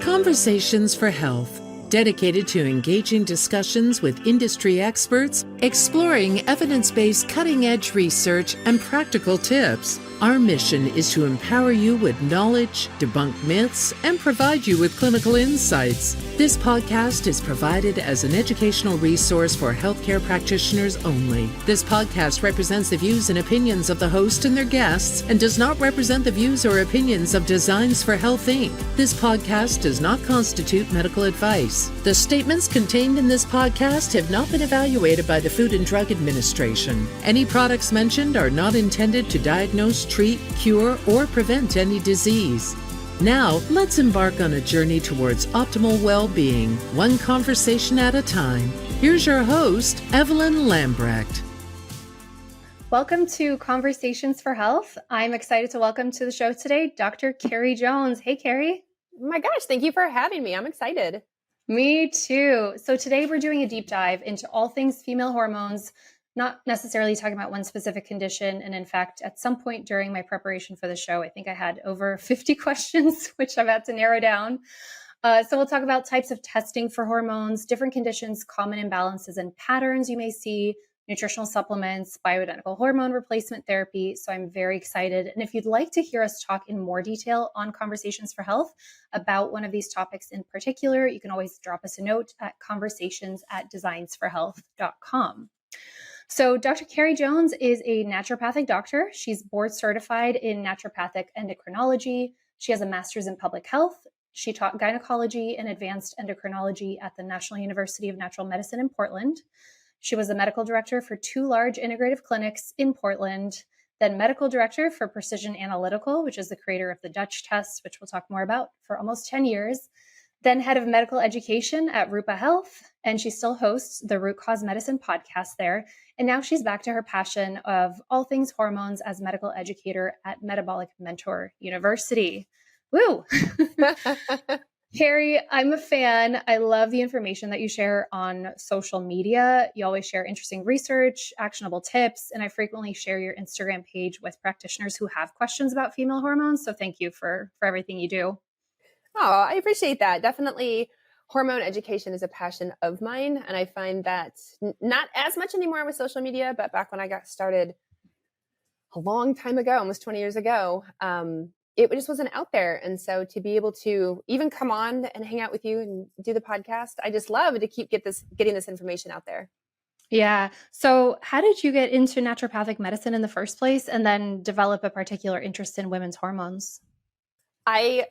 Conversations for Health, dedicated to engaging discussions with industry experts, exploring evidence-based cutting-edge research and practical tips. Our mission is to empower you with knowledge, debunk myths, and provide you with clinical insights. This podcast is provided as an educational resource for healthcare practitioners only. This podcast represents the views and opinions of the host and their guests and does not represent the views or opinions of Designs for Health, Inc. This podcast does not constitute medical advice. The statements contained in this podcast have not been evaluated by the Food and Drug Administration. Any products mentioned are not intended to diagnose, treat, cure, or prevent any disease. Now, let's embark on a journey towards optimal well-being, one conversation at a time. Here's your host, Evelyn Lambrecht. Welcome to Conversations for Health. I'm excited to welcome to the show today, Dr. Carrie Jones. Hey, Carrie. Oh my gosh, thank you for having me. I'm excited. Me too. So today we're doing a deep dive into all things female hormones, not necessarily talking about one specific condition. And in fact, at some point during my preparation for the show, I think I had over 50 questions, which I've had to narrow down. So we'll talk about types of testing for hormones, different conditions, common imbalances and patterns you may see, nutritional supplements, bioidentical hormone replacement therapy. So I'm very excited. And if you'd like to hear us talk in more detail on Conversations for Health about one of these topics in particular, you can always drop us a note at conversations@designsforhealth.com. So Dr. Carrie Jones is a naturopathic doctor. She's board certified in Naturopathic Endocrinology. She has a master's in public health. She taught Gynecology and Advanced Endocrinology at the National University of Natural Medicine in Portland. She was a medical director for 2 large integrative clinics in Portland, then medical director for Precision Analytical, which is the creator of the Dutch test, which we'll talk more about, for almost 10 years. Then head of medical education at Rupa Health, and she still hosts the Root Cause Medicine podcast there. And now she's back to her passion of all things hormones as medical educator at Metabolic Mentor University. Woo! Carrie, I'm a fan. I love the information that you share on social media. You always share interesting research, actionable tips, and I frequently share your Instagram page with practitioners who have questions about female hormones. So thank you for everything you do. Oh, I appreciate that. Definitely hormone education is a passion of mine. And I find that not as much anymore with social media, but back when I got started a long time ago, almost 20 years ago, it just wasn't out there. And so to be able to even come on and hang out with you and do the podcast, I just love to keep getting this information out there. Yeah. So how did you get into naturopathic medicine in the first place and then develop a particular interest in women's hormones? I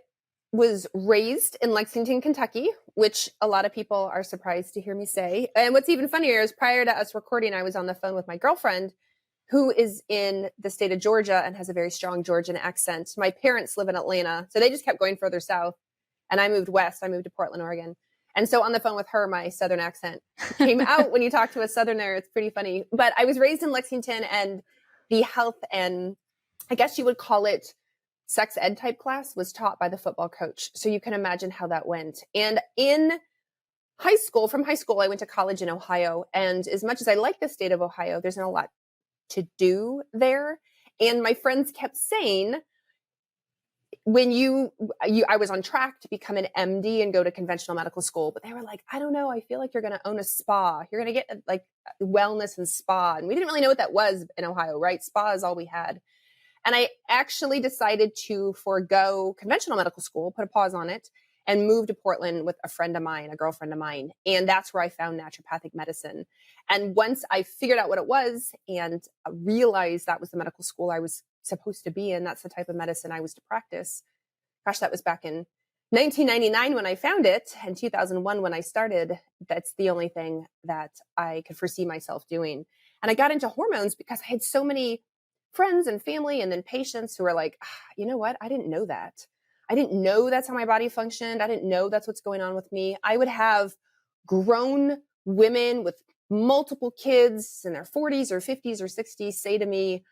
was raised in Lexington, Kentucky, which a lot of people are surprised to hear me say. And what's even funnier is prior to us recording, I was on the phone with my girlfriend who is in the state of Georgia and has a very strong Georgian accent. My parents live in Atlanta, so they just kept going further south. And I moved west. I moved to Portland, Oregon. And so on the phone with her, my Southern accent came out. When you talk to a Southerner, it's pretty funny. But I was raised in Lexington, and the health and I guess you would call it sex ed type class was taught by the football coach. So you can imagine how that went. And in from high school, I went to college in Ohio. And as much as I like the state of Ohio, there's not a lot to do there. And my friends kept saying, when I was on track to become an MD and go to conventional medical school, but they were like, I don't know, I feel like you're going to own a spa. You're going to get like wellness and spa. And we didn't really know what that was in Ohio, right? Spa is all we had. And I actually decided to forego conventional medical school, put a pause on it, and move to Portland with a girlfriend of mine. And that's where I found naturopathic medicine. And once I figured out what it was and realized that was the medical school I was supposed to be in, that's the type of medicine I was to practice. Gosh, that was back in 1999 when I found it, and 2001 when I started. That's the only thing that I could foresee myself doing. And I got into hormones because I had so many friends and family and then patients who were like, you know what? I didn't know that. I didn't know that's how my body functioned. I didn't know that's what's going on with me. I would have grown women with multiple kids in their 40s or 50s or 60s say to me,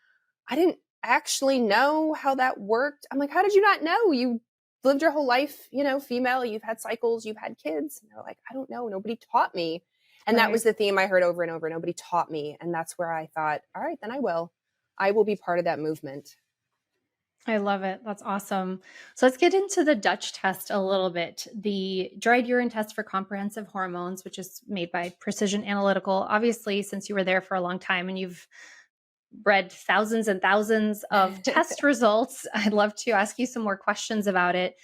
I didn't actually know how that worked. I'm like, how did you not know? You lived your whole life, female, you've had cycles, you've had kids. And they're like, I don't know. Nobody taught me. And that was the theme I heard over and over. Nobody taught me. And that's where I thought, all right, then I will be part of that movement. I love it. That's awesome. So let's get into the Dutch test a little bit. The dried urine test for comprehensive hormones, which is made by Precision Analytical. Obviously, since you were there for a long time and you've read thousands and thousands of test results, I'd love to ask you some more questions about it,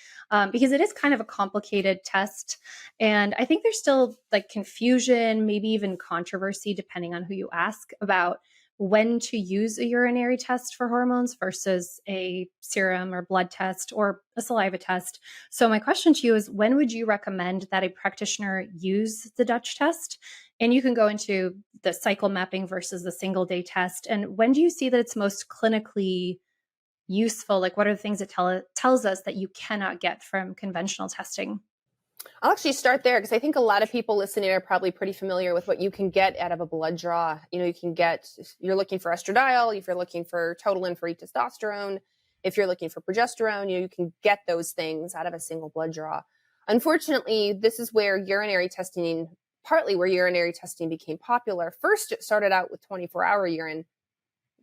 because it is kind of a complicated test. And I think there's still like confusion, maybe even controversy, depending on who you ask, about when to use a urinary test for hormones versus a serum or blood test or a saliva test. So, my question to you is, when would you recommend that a practitioner use the Dutch test? And you can go into the cycle mapping versus the single day test. And when do you see that it's most clinically useful? Like, what are the things it tells us that you cannot get from conventional testing? I'll actually start there because I think a lot of people listening are probably pretty familiar with what you can get out of a blood draw. You can get, if you're looking for estradiol, if you're looking for total and free testosterone, if you're looking for progesterone, you can get those things out of a single blood draw. Unfortunately, this is where partly where urinary testing became popular. First, it started out with 24-hour urine.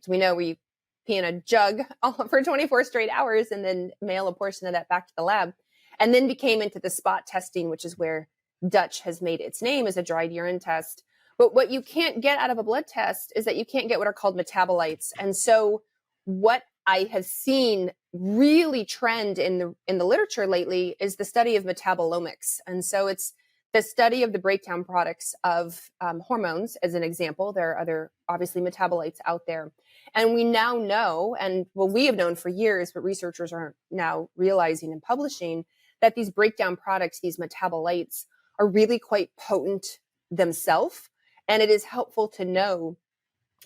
So we know we pee in a jug for 24 straight hours and then mail a portion of that back to the lab. And then became into the spot testing, which is where Dutch has made its name as a dried urine test. But what you can't get out of a blood test is that you can't get what are called metabolites. And so what I have seen really trend in the literature lately is the study of metabolomics. And so it's the study of the breakdown products of hormones, as an example. There are other, obviously, metabolites out there. And we now know, and well, we have known for years, but researchers are now realizing and publishing, that these breakdown products, these metabolites, are really quite potent themselves. And it is helpful to know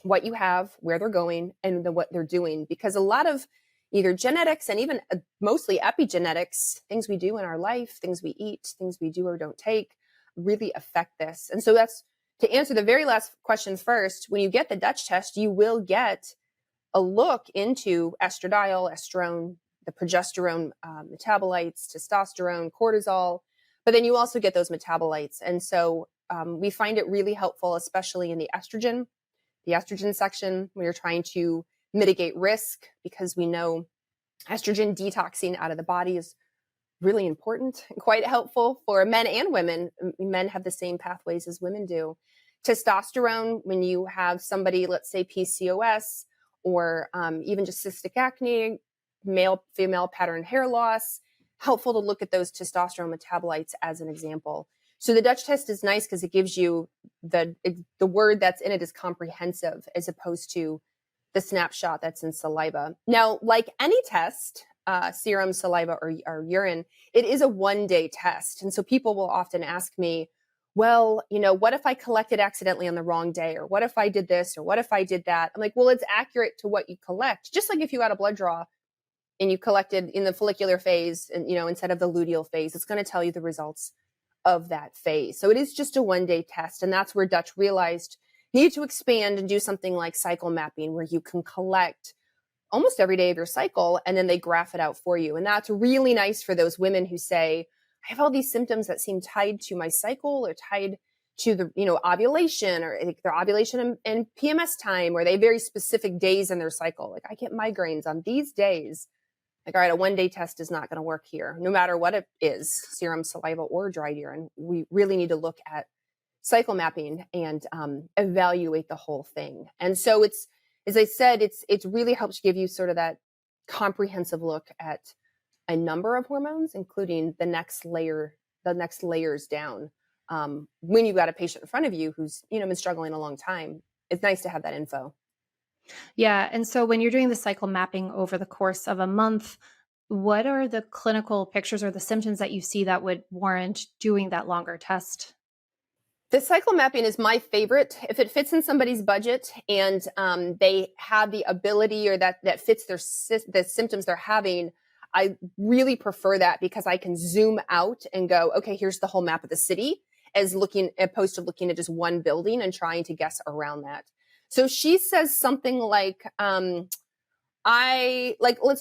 what you have, where they're going, and what they're doing. Because a lot of either genetics and even mostly epigenetics, things we do in our life, things we eat, things we do or don't take, really affect this. And so that's, to answer the very last question first, when you get the Dutch test, you will get a look into estradiol, estrone, the progesterone metabolites, testosterone, cortisol, but then you also get those metabolites. And so we find it really helpful, especially in the estrogen section, when you're trying to mitigate risk, because we know estrogen detoxing out of the body is really important, quite helpful for men and women. Men have the same pathways as women do. Testosterone, when you have somebody, let's say PCOS, or even just cystic acne, male-female pattern hair loss, helpful to look at those testosterone metabolites as an example. So the Dutch test is nice because it gives you the word that's in it is comprehensive, as opposed to the snapshot that's in saliva. Now, like any test, serum, saliva, or urine, it is a one-day test. And so people will often ask me, well, what if I collected accidentally on the wrong day? Or what if I did this? Or what if I did that? I'm like, well, it's accurate to what you collect. Just like if you had a blood draw and you collected in the follicular phase and, instead of the luteal phase, it's going to tell you the results of that phase. So it is just a one-day test. And that's where Dutch realized need to expand and do something like cycle mapping, where you can collect almost every day of your cycle and then they graph it out for you. And that's really nice for those women who say, I have all these symptoms that seem tied to my cycle or tied to the, ovulation, or their ovulation and PMS time, or they have very specific days in their cycle. Like, I get migraines on these days. Like, all right, a one-day test is not going to work here, no matter what it is, serum, saliva, or dried urine. We really need to look at cycle mapping and evaluate the whole thing. And so it's, as I said, it's really helps give you sort of that comprehensive look at a number of hormones, including the next layers down. When you've got a patient in front of you who's, been struggling a long time, it's nice to have that info. Yeah. And so when you're doing the cycle mapping over the course of a month, what are the clinical pictures or the symptoms that you see that would warrant doing that longer test? The cycle mapping is my favorite. If it fits in somebody's budget and they have the ability, or that fits the symptoms they're having, I really prefer that, because I can zoom out and go, okay, here's the whole map of the city, opposed to looking at just one building and trying to guess around that. So she says something like, let's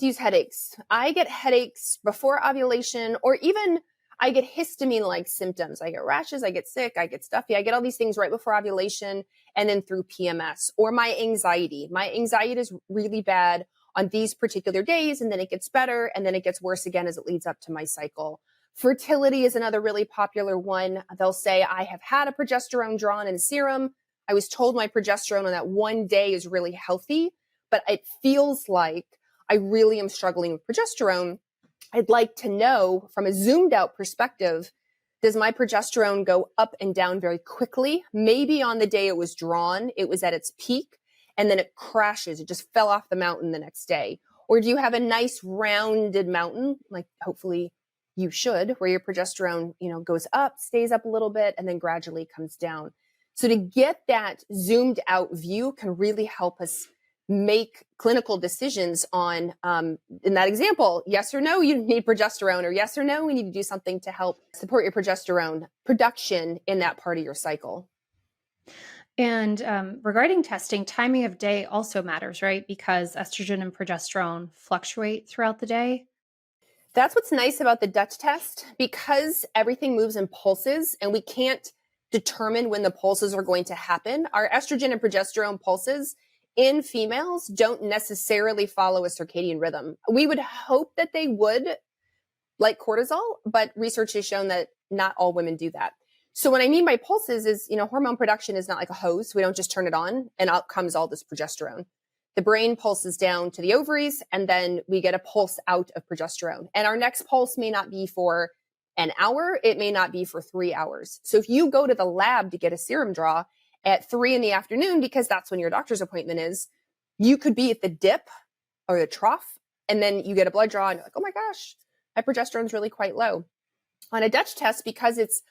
use headaches. I get headaches before ovulation, or even I get histamine-like symptoms. I get rashes, I get sick, I get stuffy. I get all these things right before ovulation and then through PMS. Or my anxiety. My anxiety is really bad on these particular days, and then it gets better, and then it gets worse again as it leads up to my cycle. Fertility is another really popular one. They'll say, I have had a progesterone drawn in a serum. I was told my progesterone on that one day is really healthy, but it feels like I really am struggling with progesterone. I'd like to know from a zoomed out perspective, does my progesterone go up and down very quickly? Maybe on the day it was drawn, it was at its peak, and then it crashes. It just fell off the mountain the next day. Or do you have a nice rounded mountain, like hopefully you should, where your progesterone, goes up, stays up a little bit, and then gradually comes down. So to get that zoomed out view can really help us make clinical decisions on, in that example, yes or no, you need progesterone, or yes or no, we need to do something to help support your progesterone production in that part of your cycle. And regarding testing, timing of day also matters, right? Because estrogen and progesterone fluctuate throughout the day. That's what's nice about the Dutch test, because everything moves in pulses and we can't determine when the pulses are going to happen. Our estrogen and progesterone pulses in females don't necessarily follow a circadian rhythm. We would hope that they would, like cortisol, but research has shown that not all women do that. So what I mean by pulses is, hormone production is not like a hose. We don't just turn it on and out comes all this progesterone. The brain pulses down to the ovaries, and then we get a pulse out of progesterone. And our next pulse may not be for an hour. It may not be for 3 hours. So if you go to the lab to get a serum draw at 3 p.m, because that's when your doctor's appointment is, you could be at the dip or the trough, and then you get a blood draw and you're like, oh my gosh, my progesterone's really quite low. On a Dutch test, because it's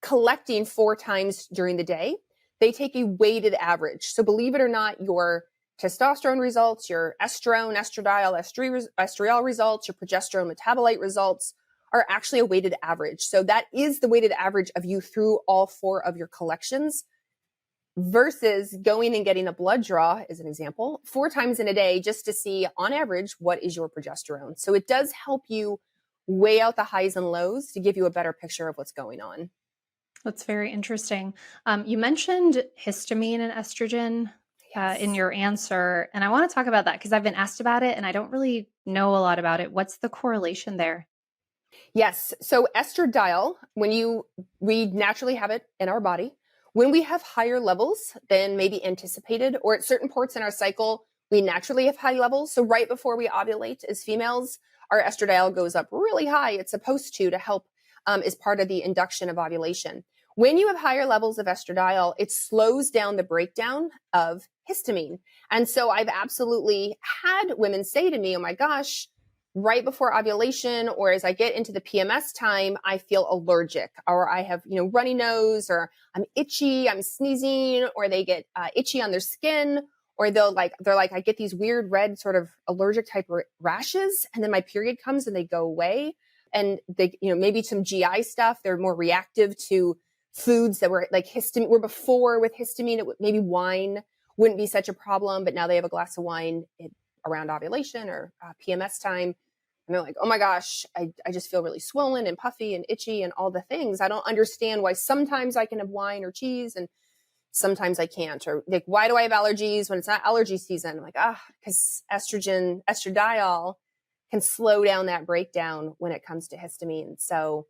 collecting 4 times during the day, they take a weighted average. So believe it or not, your testosterone results, your estrone, estradiol, estriol results, your progesterone metabolite results are actually a weighted average. So that is the weighted average of you through all 4 of your collections, versus going and getting a blood draw, as an example, 4 times in a day just to see on average what is your progesterone. So it does help you weigh out the highs and lows to give you a better picture of what's going on. That's very interesting. You mentioned histamine and estrogen in your answer, and I want to talk about that because I've been asked about it and I don't really know a lot about it. What's the correlation there? Yes. So estradiol, we naturally have it in our body. When we have higher levels than maybe anticipated, or at certain parts in our cycle, we naturally have high levels. So right before we ovulate as females, our estradiol goes up really high. It's supposed to help as part of the induction of ovulation. When you have higher levels of estradiol, it slows down the breakdown of histamine. And so I've absolutely had women say to me, oh my gosh, right before ovulation, or as I get into the PMS time, I feel allergic, or I have, runny nose, or I'm itchy, I'm sneezing, or they get itchy on their skin, or they're like, I get these weird red sort of allergic type rashes, and then my period comes and they go away. And they, maybe some GI stuff, they're more reactive to foods that were like histamine, where before with histamine, maybe wine wouldn't be such a problem, but now they have a glass of wine around ovulation or PMS time. And they're like, oh my gosh, I just feel really swollen and puffy and itchy and all the things. I don't understand why sometimes I can have wine or cheese and sometimes I can't. Or like, why do I have allergies when it's not allergy season? I'm like, because estradiol can slow down that breakdown when it comes to histamine. So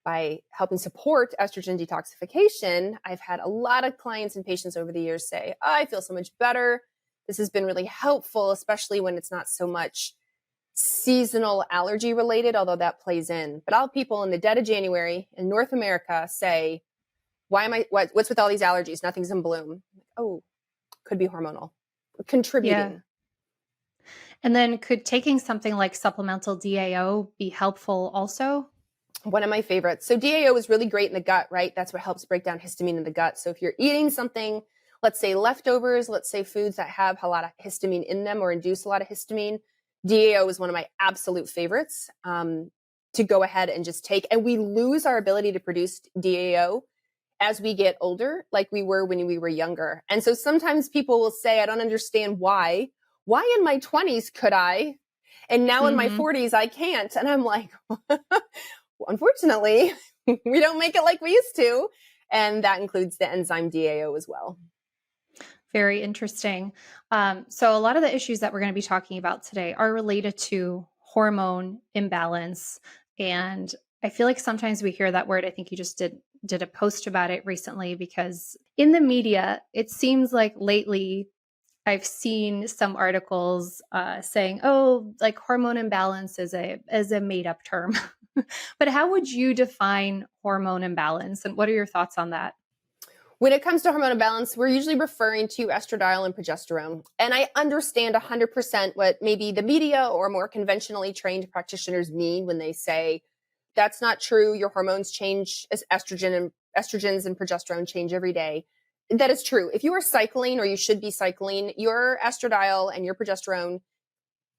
by helping support estrogen detoxification, I've had a lot of clients and patients over the years say, I feel so much better. This has been really helpful, especially when it's not so much seasonal allergy related, although that plays in. But I'll have people in the dead of January in North America say, what's with all these allergies? Nothing's in bloom. Oh, could be hormonal contributing. Yeah. And then could taking something like supplemental DAO be helpful also? One of my favorites. So DAO is really great in the gut, right? That's what helps break down histamine in the gut. So if you're eating something, let's say leftovers, let's say foods that have a lot of histamine in them or induce a lot of histamine, DAO is one of my absolute favorites to go ahead and just take. And we lose our ability to produce DAO as we get older, like we were when we were younger. And so sometimes people will say, I don't understand why. Why in my 20s could I? And now in my 40s, I can't. And I'm like, unfortunately, we don't make it like we used to. And that includes the enzyme DAO as well. Very interesting. So a lot of the issues that we're going to be talking about today are related to hormone imbalance. And I feel like sometimes we hear that word. I think you just did a post about it recently, because in the media, it seems like lately I've seen some articles saying, "Oh, like hormone imbalance is a made up term." But how would you define hormone imbalance, and what are your thoughts on that? When it comes to hormone imbalance, we're usually referring to estradiol and progesterone. And I understand 100% what maybe the media or more conventionally trained practitioners mean when they say, that's not true. Your hormones change, as estrogens and progesterone change every day. That is true. If you are cycling, or you should be cycling, your estradiol and your progesterone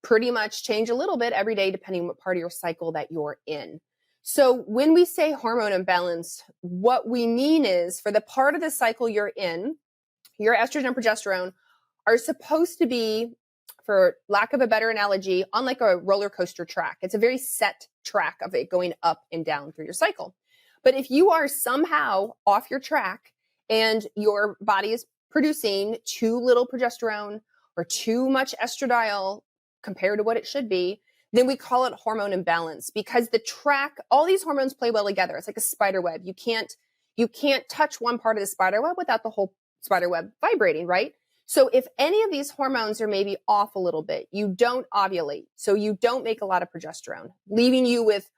pretty much change a little bit every day, depending on what part of your cycle that you're in. So when we say hormone imbalance, what we mean is, for the part of the cycle you're in, your estrogen and progesterone are supposed to be, for lack of a better analogy, on like a roller coaster track. It's a very set track of it going up and down through your cycle. But if you are somehow off your track and your body is producing too little progesterone or too much estradiol compared to what it should be, then we call it hormone imbalance, because the track, all these hormones play well together. It's like a spider web. You can't touch one part of the spider web without the whole spider web vibrating, right? So if any of these hormones are maybe off a little bit, you don't ovulate, so you don't make a lot of progesterone, leaving you with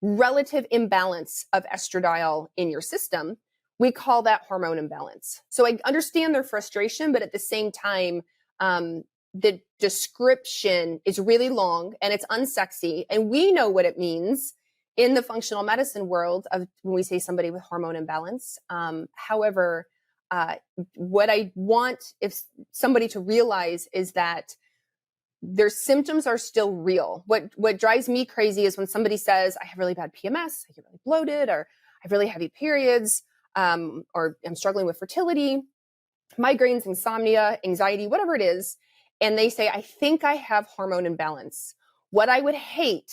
relative imbalance of estradiol in your system, we call that hormone imbalance. So I understand their frustration, but at the same time, the description is really long and it's unsexy. And we know what it means in the functional medicine world of when we say somebody with hormone imbalance. However, what I want if somebody to realize is that their symptoms are still real. What drives me crazy is when somebody says, I have really bad PMS, I get really bloated, or I have really heavy periods, or I'm struggling with fertility, migraines, insomnia, anxiety, whatever it is. And they say, I think I have hormone imbalance. What I would hate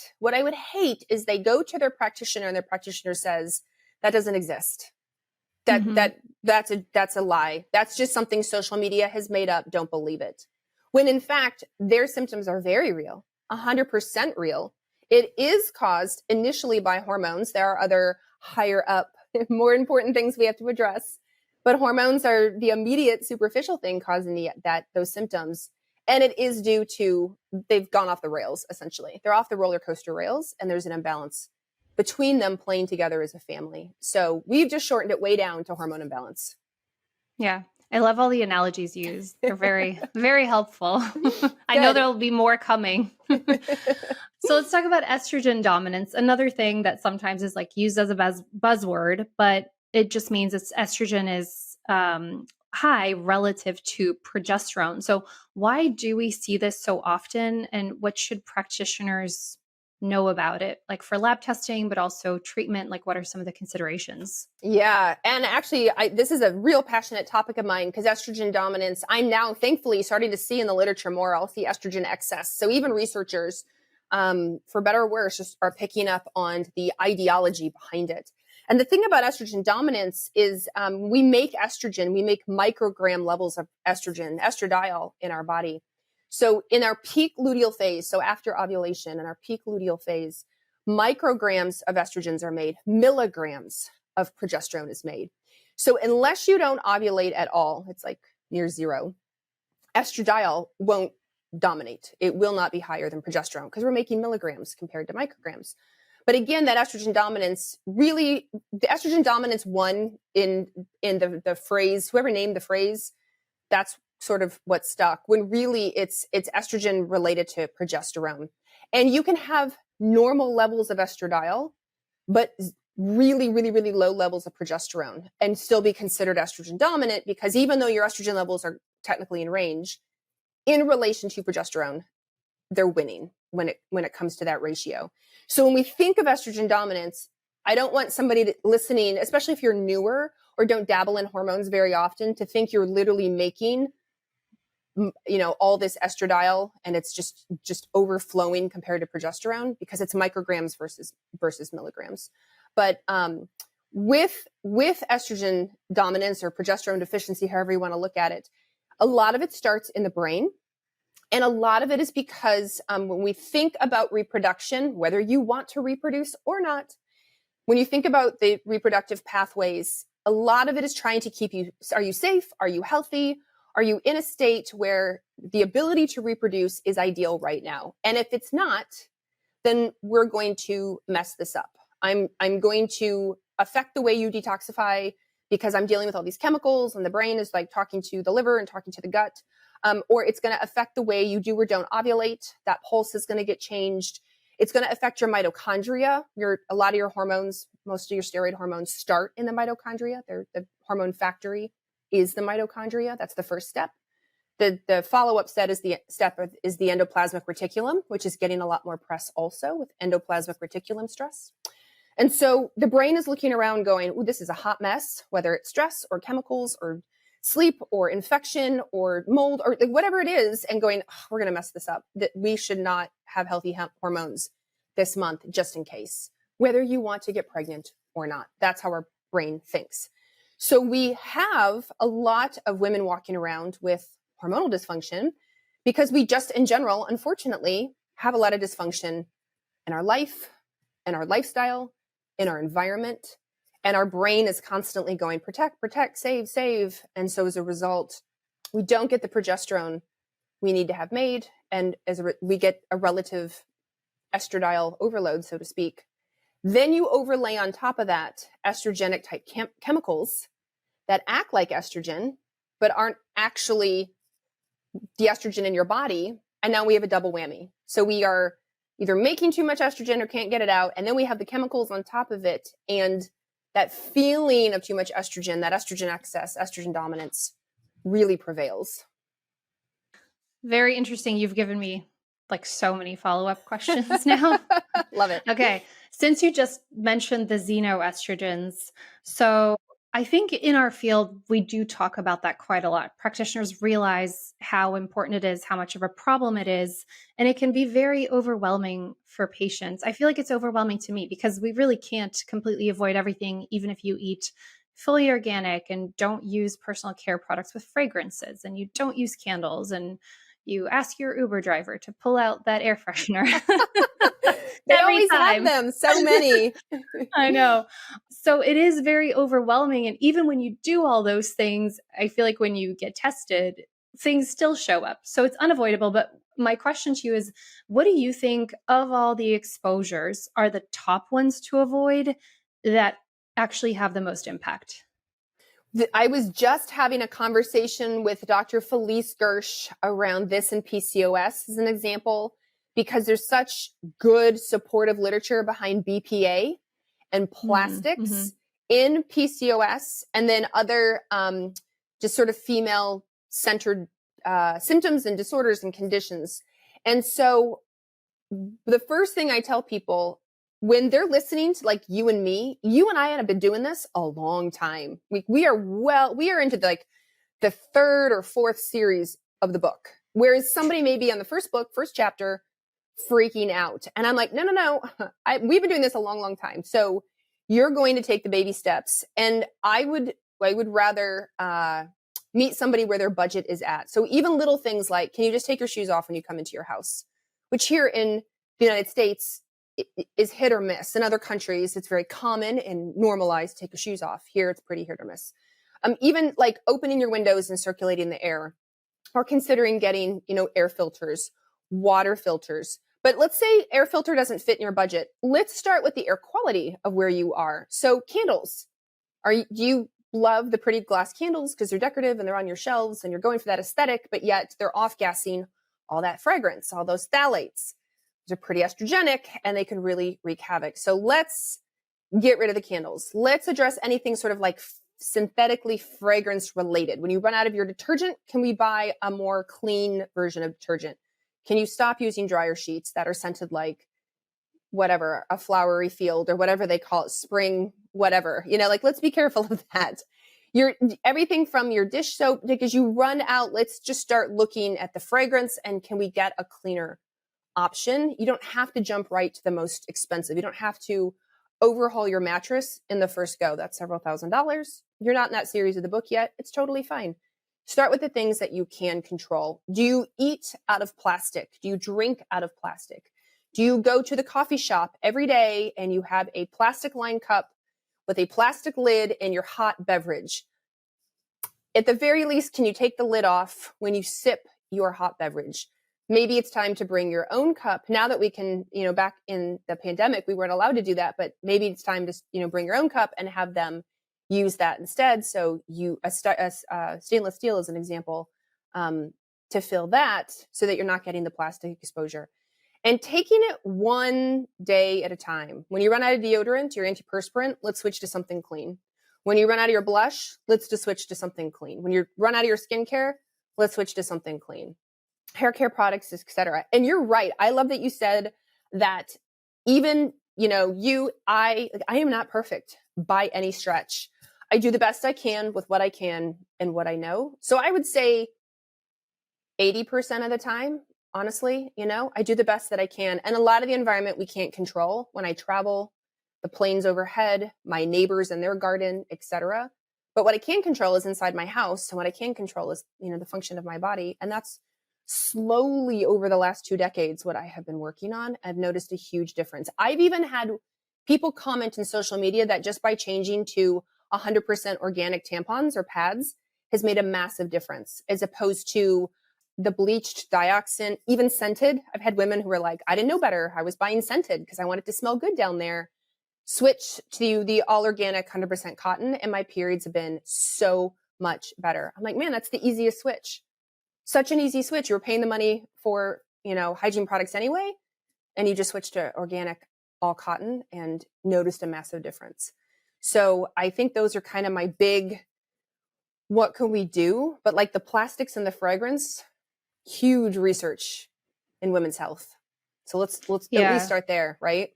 is they go to their practitioner and their practitioner says, that doesn't exist. That's a lie. That's just something social media has made up. Don't believe it. When in fact, their symptoms are very real, 100% real. It is caused initially by hormones. There are other higher up, more important things we have to address. But hormones are the immediate superficial thing causing those symptoms. And it is due to, they've gone off the rails, essentially. They're off the roller coaster rails, and there's an imbalance between them playing together as a family. So we've just shortened it way down to hormone imbalance. Yeah. I love all the analogies used. They're very, very helpful. I know there'll be more coming. So let's talk about estrogen dominance. Another thing that sometimes is like used as a buzzword, but it just means it's estrogen is high relative to progesterone. So why do we see this so often, and what should practitioners know about it, like for lab testing, but also treatment? Like, what are some of the considerations? Yeah. And actually, this is a real passionate topic of mine, because estrogen dominance, I'm now thankfully starting to see in the literature more. I'll see estrogen excess. So even researchers, for better or worse, just are picking up on the ideology behind it. And the thing about estrogen dominance is we make microgram levels of estradiol in our body. So in our peak luteal phase, so after ovulation, in our peak luteal phase, micrograms of estrogens are made, milligrams of progesterone is made. So unless you don't ovulate at all, it's like near zero, estradiol won't dominate. It will not be higher than progesterone because we're making milligrams compared to micrograms. But again, that estrogen dominance, really, the estrogen dominance won in the phrase, whoever named the phrase, that's sort of what stuck, when really it's estrogen related to progesterone. And you can have normal levels of estradiol, but really, really, really low levels of progesterone and still be considered estrogen dominant, because even though your estrogen levels are technically in range, in relation to progesterone, they're winning when it comes to that ratio. So when we think of estrogen dominance, I don't want somebody listening, especially if you're newer or don't dabble in hormones very often, to think you're literally making, all this estradiol and it's just overflowing compared to progesterone, because it's micrograms versus milligrams. But with estrogen dominance or progesterone deficiency, however you want to look at it, A lot of it starts in the brain. And a lot of it is because when we think about reproduction, whether you want to reproduce or not, when you think about the reproductive pathways, a lot of it is trying to keep you, are you safe? Are you healthy? Are you in a state where the ability to reproduce is ideal right now? And if it's not, then we're going to mess this up. I'm going to affect the way you detoxify because I'm dealing with all these chemicals and the brain is like talking to the liver and talking to the gut. Or it's going to affect the way you do or don't ovulate. That pulse is going to get changed. It's going to affect your mitochondria. A lot of your hormones, most of your steroid hormones start in the mitochondria. The hormone factory is the mitochondria. That's the first step. The follow-up step is the endoplasmic reticulum, which is getting a lot more press also with endoplasmic reticulum stress. And so the brain is looking around going, "Ooh, this is a hot mess," whether it's stress or chemicals or sleep or infection or mold or like whatever it is, and going, "Oh, we're going to mess this up. That we should not have healthy hormones this month just in case," whether you want to get pregnant or not. That's how our brain thinks. So we have a lot of women walking around with hormonal dysfunction because we just in general, unfortunately, have a lot of dysfunction in our life, in our lifestyle, in our environment. And our brain is constantly going, protect, protect, save, save. And so as a result, we don't get the progesterone we need to have made. And we get a relative estradiol overload, so to speak. Then you overlay on top of that estrogenic type chemicals that act like estrogen, but aren't actually the estrogen in your body. And now we have a double whammy. So we are either making too much estrogen or can't get it out. And then we have the chemicals on top of it. And that feeling of too much estrogen, that estrogen excess, estrogen dominance really prevails. Very interesting. You've given me like so many follow-up questions now. Love it. Okay. Since you just mentioned the xenoestrogens, so I think in our field, we do talk about that quite a lot. Practitioners realize how important it is, how much of a problem it is, and it can be very overwhelming for patients. I feel like it's overwhelming to me because we really can't completely avoid everything, even if you eat fully organic and don't use personal care products with fragrances and you don't use candles and you ask your Uber driver to pull out that air freshener. They always have them, so many. I know. So it is very overwhelming. And even when you do all those things, I feel like when you get tested, things still show up. So it's unavoidable. But my question to you is, what do you think of all the exposures are the top ones to avoid that actually have the most impact? I was just having a conversation with Dr. Felice Gersh around this and PCOS as an example, because there's such good supportive literature behind BPA and plastics in PCOS, and then other just sort of female-centered symptoms and disorders and conditions. And so the first thing I tell people when they're listening to like you and me, you and I have been doing this a long time. We are into like the third or fourth series of the book, whereas somebody may be on the first chapter, freaking out. And I'm like, no. We've been doing this a long, long time. So you're going to take the baby steps. And I would rather meet somebody where their budget is at. So even little things like, can you just take your shoes off when you come into your house? Which here in the United States is hit or miss. In other countries, it's very common and normalized to take your shoes off. Here, it's pretty hit or miss. Even like opening your windows and circulating the air, or considering getting, air filters, water filters. But let's say air filter doesn't fit in your budget. Let's start with the air quality of where you are. So candles. Do you love the pretty glass candles because they're decorative and they're on your shelves and you're going for that aesthetic, but yet they're off-gassing all that fragrance, all those phthalates. They're pretty estrogenic and they can really wreak havoc. So let's get rid of the candles. Let's address anything sort of like synthetically fragrance related. When you run out of your detergent, can we buy a more clean version of detergent? Can you stop using dryer sheets that are scented like whatever, a flowery field or whatever they call it, spring, whatever, like let's be careful of that. Everything from your dish soap, because you run out, let's just start looking at the fragrance and can we get a cleaner option? You don't have to jump right to the most expensive. You don't have to overhaul your mattress in the first go. That's several $1,000s. You're not in that series of the book yet. It's totally fine. Start with the things that you can control. Do you eat out of plastic? Do you drink out of plastic? Do you go to the coffee shop every day and you have a plastic lined cup with a plastic lid and your hot beverage? At the very least, can you take the lid off when you sip your hot beverage? Maybe it's time to bring your own cup. Now that we can, back in the pandemic, we weren't allowed to do that, but maybe it's time to, bring your own cup and have them use that instead. So stainless steel is an example, to fill that so that you're not getting the plastic exposure. And taking it one day at a time. When you run out of deodorant, your antiperspirant, let's switch to something clean. When you run out of your blush, let's just switch to something clean. When you run out of your skincare, let's switch to something clean. Hair care products, etc. And you're right. I love that you said that even, I am not perfect by any stretch. I do the best I can with what I can and what I know. So I would say 80% of the time, honestly, I do the best that I can. And a lot of the environment we can't control when I travel, the planes overhead, my neighbors and their garden, etc. But what I can control is inside my house. And what I can control is, the function of my body. And that's slowly over the last 2 decades, what I have been working on. I've noticed a huge difference. I've even had people comment in social media that just by changing to 100% organic tampons or pads has made a massive difference, as opposed to the bleached, dioxin, even scented. I've had women who were like, I didn't know better. I was buying scented because I wanted to smell good down there. Switch to the all organic 100% cotton, and my periods have been so much better. I'm like, man, that's the easiest switch. Such an easy switch. You were paying the money for, hygiene products anyway, and you just switched to organic all cotton and noticed a massive difference. So I think those are kind of my big, what can we do? But like the plastics and the fragrance, huge research in women's health. So let's at least start there, right?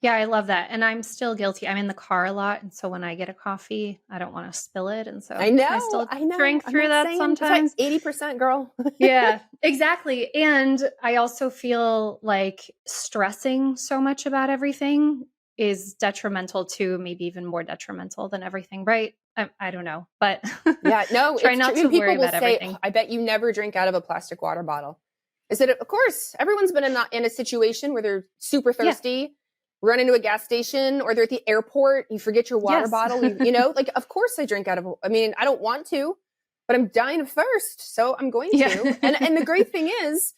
Yeah, I love that. And I'm still guilty. I'm in the car a lot. And so when I get a coffee, I don't want to spill it. And so I know, I still drink through that sometimes. It's like 80%, girl. Yeah, exactly. And I also feel like stressing so much about everything is detrimental to, maybe even more detrimental than everything, right? I don't know, but yeah, no, try not to worry about everything. I bet you never drink out of a plastic water bottle. I said, of course, everyone's been in a situation where they're super thirsty, run into a gas station, or they're at the airport, you forget your water bottle, like, of course I drink out of, I don't want to, but I'm dying of thirst, so I'm going to. And the great thing is,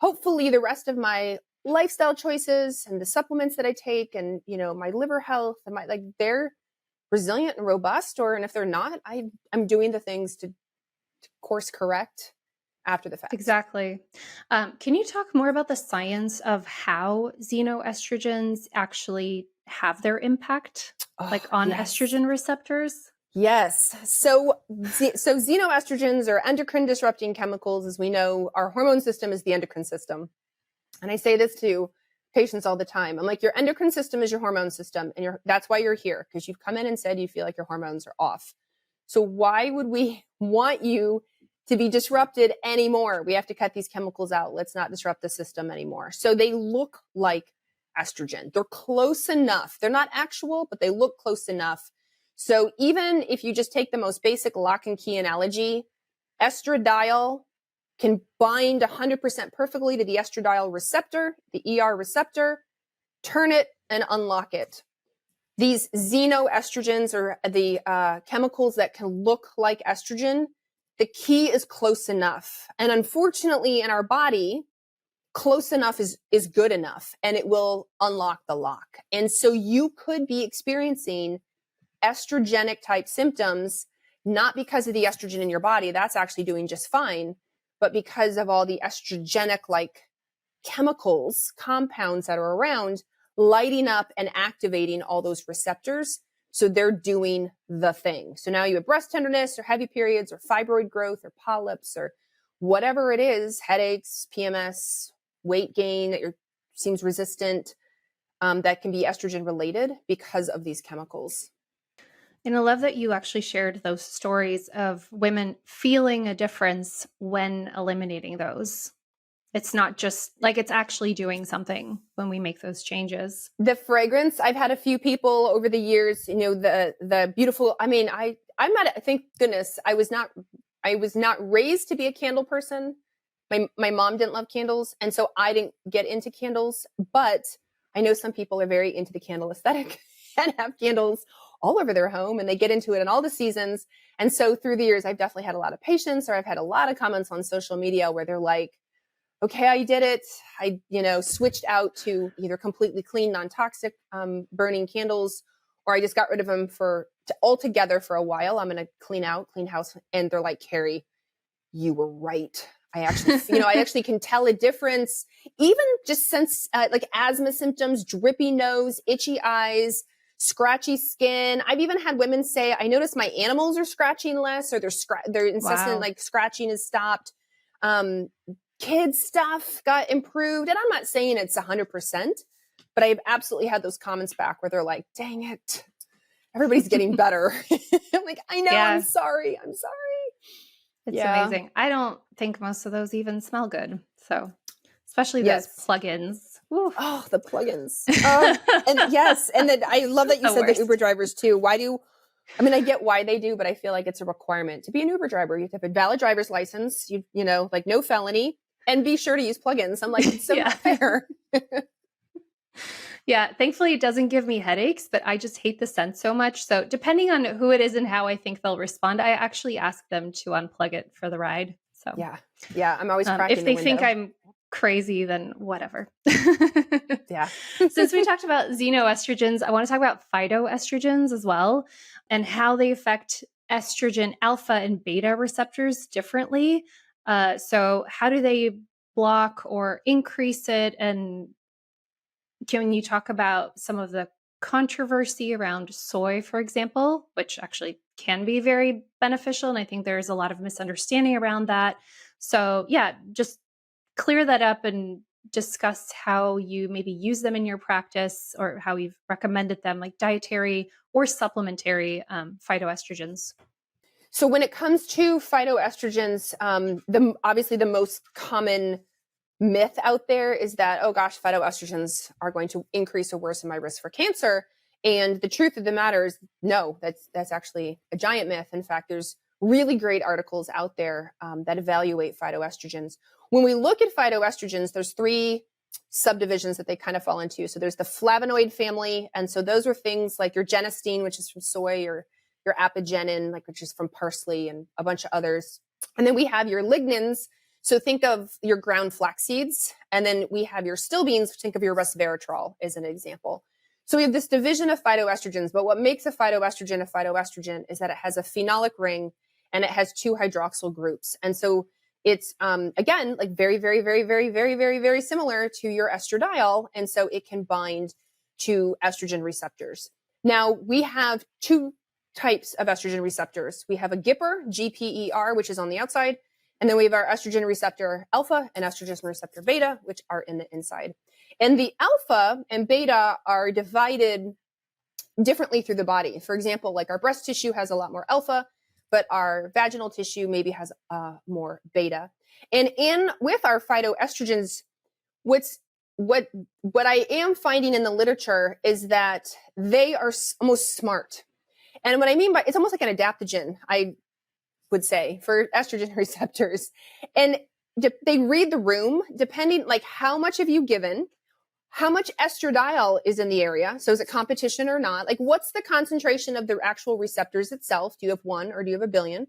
hopefully the rest of my lifestyle choices and the supplements that I take and, my liver health and they're resilient and robust, and if they're not, I'm doing the things to course correct after the fact. Exactly. Can you talk more about the science of how xenoestrogens actually have their impact, on estrogen receptors? Yes. So xenoestrogens are endocrine disrupting chemicals. As we know, our hormone system is the endocrine system. And I say this to patients all the time. I'm like, your endocrine system is your hormone system. And that's why you're here, because you've come in and said you feel like your hormones are off. So why would we want you to be disrupted anymore? We have to cut these chemicals out. Let's not disrupt the system anymore. So they look like estrogen. They're close enough. They're not actual, but they look close enough. So even if you just take the most basic lock and key analogy, estradiol can bind 100% perfectly to the estradiol receptor, the ER receptor, turn it and unlock it. These xenoestrogens are the chemicals that can look like estrogen. The key is close enough. And unfortunately, in our body, close enough is good enough, and it will unlock the lock. And so you could be experiencing estrogenic type symptoms, not because of the estrogen in your body, that's actually doing just fine, but because of all the estrogenic like chemicals, compounds that are around, lighting up and activating all those receptors. So they're doing the thing. So now you have breast tenderness or heavy periods or fibroid growth or polyps or whatever it is, headaches, PMS, weight gain that seems resistant, that can be estrogen related because of these chemicals. And I love that you actually shared those stories of women feeling a difference when eliminating those. It's not just like, it's actually doing something when we make those changes. The fragrance, I've had a few people over the years, the beautiful, I'm not, thank goodness, I was not I was not raised to be a candle person. My mom didn't love candles, and so I didn't get into candles, but I know some people are very into the candle aesthetic and have candles all over their home, and they get into it in all the seasons. And so through the years, I've definitely had a lot of patients, or I've had a lot of comments on social media where they're like, okay, I did it. I, switched out to either completely clean, non-toxic burning candles, or I just got rid of them altogether for a while. I'm going to clean house. And they're like, Carrie, you were right. I actually, I actually can tell a difference, even just since like asthma symptoms, drippy nose, itchy eyes, scratchy skin. I've even had women say, I notice my animals are scratching less, or they're incessant, like scratching has stopped. Kids stuff got improved. And I'm not saying it's 100%, but I've absolutely had those comments back where they're like, dang it, everybody's getting better. I'm like, I know, yeah. I'm sorry. It's amazing. I don't think most of those even smell good. So especially those plugins. Oof. Oh, the plugins. And yes. And then I love that you said the Uber drivers too. I get why they do, but I feel like it's a requirement to be an Uber driver. You have to have a valid driver's license, like no felony, and be sure to use plugins. I'm like, it's so not fair. Yeah, thankfully it doesn't give me headaches, but I just hate the scent so much. So depending on who it is and how I think they'll respond, I actually ask them to unplug it for the ride. So yeah, I'm always cracking if they think I'm crazy, then whatever. Yeah. Since we talked about xenoestrogens, I want to talk about phytoestrogens as well, and how they affect estrogen alpha and beta receptors differently. So how do they block or increase it? And can you talk about some of the controversy around soy, for example, which actually can be very beneficial? And I think there's a lot of misunderstanding around that. So yeah, just clear that up and discuss how you maybe use them in your practice, or how you've recommended them, like dietary or supplementary phytoestrogens. So when it comes to phytoestrogens, obviously the most common myth out there is that, oh gosh, phytoestrogens are going to increase or worsen my risk for cancer. And the truth of the matter is, no, that's actually a giant myth. In fact, there's really great articles out there that evaluate phytoestrogens. When we look at phytoestrogens, there's 3 subdivisions that they kind of fall into. So there's the flavonoid family. And so those are things like your genistein, which is from soy, or your apigenin, which is from parsley, and a bunch of others. And then we have your lignans. So think of your ground flax seeds. And then we have your still beans. Think of your resveratrol as an example. So we have this division of phytoestrogens, but what makes a phytoestrogen is that it has a phenolic ring and it has 2 hydroxyl groups. And so it's, again, like very, very, very, very, very, very, very similar to your estradiol. And so it can bind to estrogen receptors. Now we have 2 types of estrogen receptors. We have a GIPR, GPER, which is on the outside. And then we have our estrogen receptor alpha and estrogen receptor beta, which are in the inside. And the alpha and beta are divided differently through the body. For example, like our breast tissue has a lot more alpha, but our vaginal tissue maybe has more beta. And with our phytoestrogens, what I am finding in the literature is that they are almost smart. And what I mean by, it's almost like an adaptogen, I would say, for estrogen receptors. And they read the room, depending like how much have you given, how much estradiol is in the area. So is it competition or not? Like what's the concentration of the actual receptors itself? Do you have 1 or do you have a billion?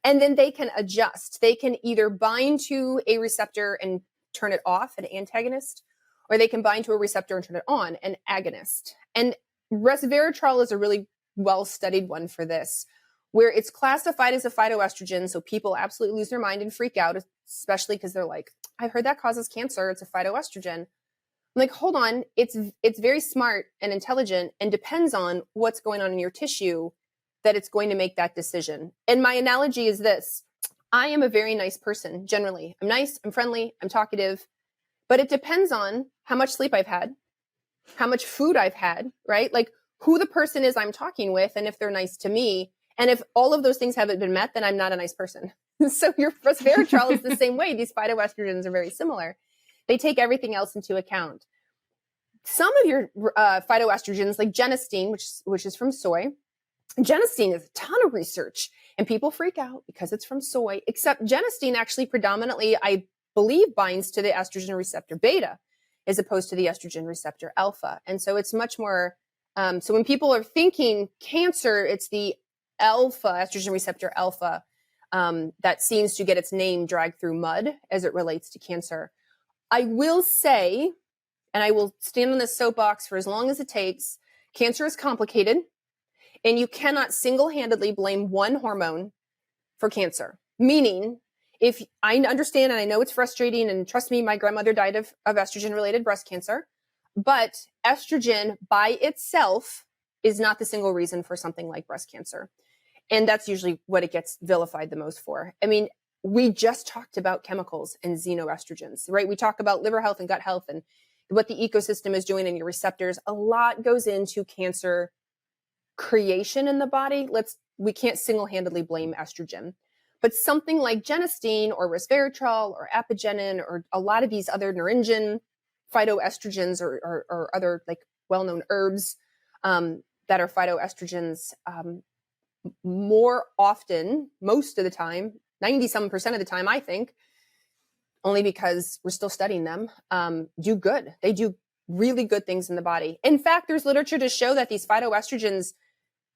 And then they can adjust. They can either bind to a receptor and turn it off, an antagonist, or they can bind to a receptor and turn it on, an agonist. And resveratrol is a really well-studied one for this, where it's classified as a phytoestrogen. So people absolutely lose their mind and freak out, especially because they're like, I've heard that causes cancer. It's a phytoestrogen. I'm like, hold on. It's very smart and intelligent and depends on what's going on in your tissue that it's going to make that decision. And my analogy is this. I am a very nice person, generally. I'm nice, I'm friendly, I'm talkative, but it depends on how much sleep I've had, how much food I've had, right? Like who the person is I'm talking with and if they're nice to me. And if all of those things haven't been met, then I'm not a nice person. So your resveratrol is the same way. These phytoestrogens are very similar. They take everything else into account. Some of your phytoestrogens, like genistein, which is from soy, Genistein is a ton of research, and people freak out because it's from soy, except genistein actually predominantly, I believe, binds to the estrogen receptor beta as opposed to the estrogen receptor alpha. And so it's much more, so when people are thinking cancer, it's the alpha, estrogen receptor alpha, that seems to get its name dragged through mud as it relates to cancer. I will say, and I will stand on this soapbox for as long as it takes, cancer is complicated, and you cannot single-handedly blame one hormone for cancer. Meaning, if I understand, and I know it's frustrating, and trust me, my grandmother died of estrogen-related breast cancer, but estrogen by itself is not the single reason for something like breast cancer. And that's usually what it gets vilified the most for. I mean, we just talked about chemicals and xenoestrogens, right? We talk about liver health and gut health and what the ecosystem is doing in your receptors. A lot goes into cancer creation in the body. We can't single-handedly blame estrogen. But something like genistein or resveratrol or apigenin or a lot of these other neurogen, phytoestrogens or other like well-known herbs that are phytoestrogens, more often, most of the time, 90-some% of the time, I think, only because we're still studying them, do good. They do really good things in the body. In fact, there's literature to show that these phytoestrogens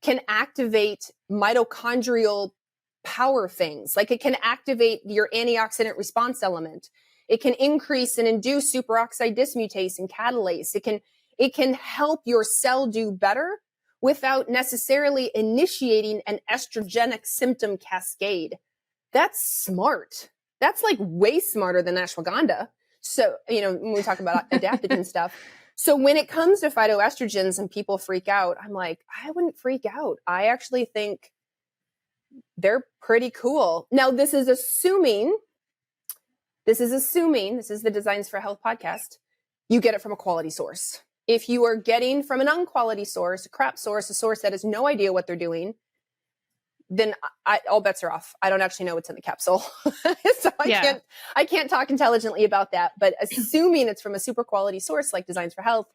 can activate mitochondrial power things. Like it can activate your antioxidant response element. It can increase and induce superoxide dismutase and catalase. It can help your cell do better without necessarily initiating an estrogenic symptom cascade. That's smart. That's like way smarter than ashwagandha. So, when we talk about adaptogen stuff. So when it comes to phytoestrogens and people freak out, I'm like, I wouldn't freak out. I actually think they're pretty cool. Now, this is assuming, this is the Designs for Health podcast, you get it from a quality source. If you are getting from an unquality source, a crap source, a source that has no idea what they're doing, then all bets are off. I don't actually know what's in the capsule. So I can't talk intelligently about that. But assuming it's from a super quality source like Designs for Health,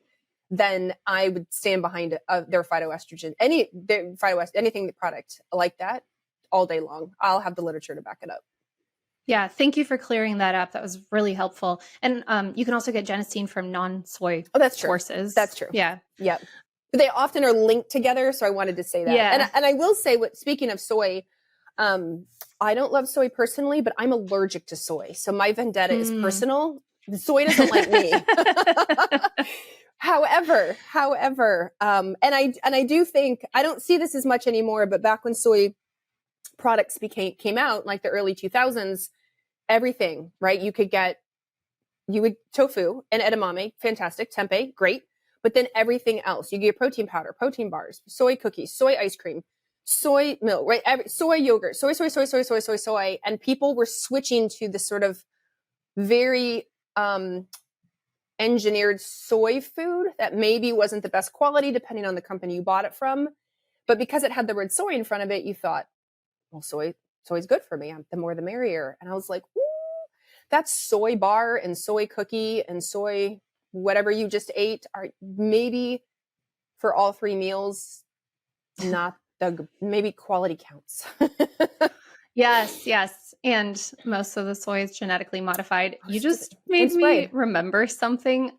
then I would stand behind their phytoestrogen, anything product like that all day long. I'll have the literature to back it up. Yeah, thank you for clearing that up. That was really helpful. And you can also get genistein from non-soy sources. That's true. Yeah. Yep. But they often are linked together, so I wanted to say that. Yeah. And I will say, speaking of soy, I don't love soy personally, but I'm allergic to soy. So my vendetta is personal. The soy doesn't like me. However, and I do think, I don't see this as much anymore, but back when soy products came out, like the early 2000s, everything, right? You would tofu and edamame, fantastic. Tempeh, great. But then everything else, you get protein powder, protein bars, soy cookies, soy ice cream, soy milk, right? Soy yogurt, soy. And people were switching to this sort of very engineered soy food that maybe wasn't the best quality depending on the company you bought it from. But because it had the word soy in front of it, you thought, well, soy's good for me. The more the merrier. And I was like, ooh, that's soy bar and soy cookie and soy whatever you just ate are maybe for all three meals, not maybe quality counts. Yes. And most of the soy is genetically modified. You just made me remember something.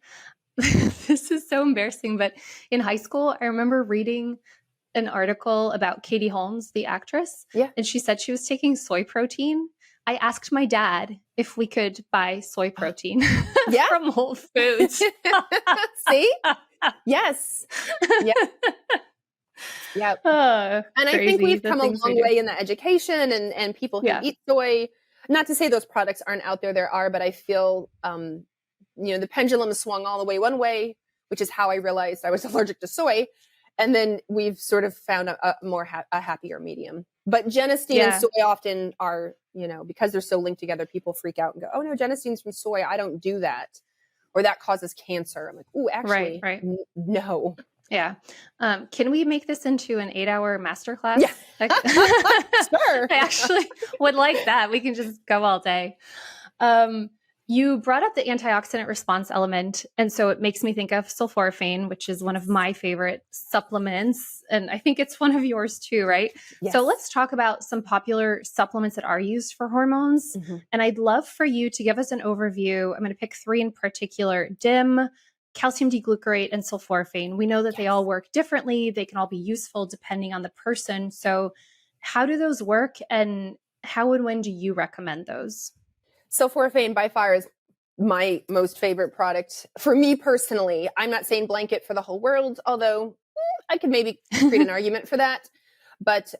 This is so embarrassing, but in high school, I remember reading an article about Katie Holmes, the actress. Yeah. And she said she was taking soy protein. I asked my dad if we could buy soy protein from Whole Foods. See? Yes. Yeah. Yep. And I think we've come a long way in the education and people who eat soy. Not to say those products aren't out there. There are, but I feel, the pendulum swung all the way one way, which is how I realized I was allergic to soy. And then we've sort of found a happier medium. But genistein and soy often are, because they're so linked together, people freak out and go, oh no, genestein's from soy. I don't do that. Or that causes cancer. I'm like, ooh, actually, right. No. Yeah. Can we make this into an 8-hour masterclass? Yeah. Sure. I actually would like that. We can just go all day. You brought up the antioxidant response element, and so it makes me think of sulforaphane, which is one of my favorite supplements, and I think it's one of yours too, right? Yes. So let's talk about some popular supplements that are used for hormones, and I'd love for you to give us an overview. I'm going to pick 3 in particular: DIM, calcium D-glucarate, and sulforaphane. We know that they all work differently. They can all be useful depending on the person. So how do those work, and how and when do you recommend those? Sulforaphane by far is my most favorite product for me personally. I'm not saying blanket for the whole world, although I could maybe create an argument for that. But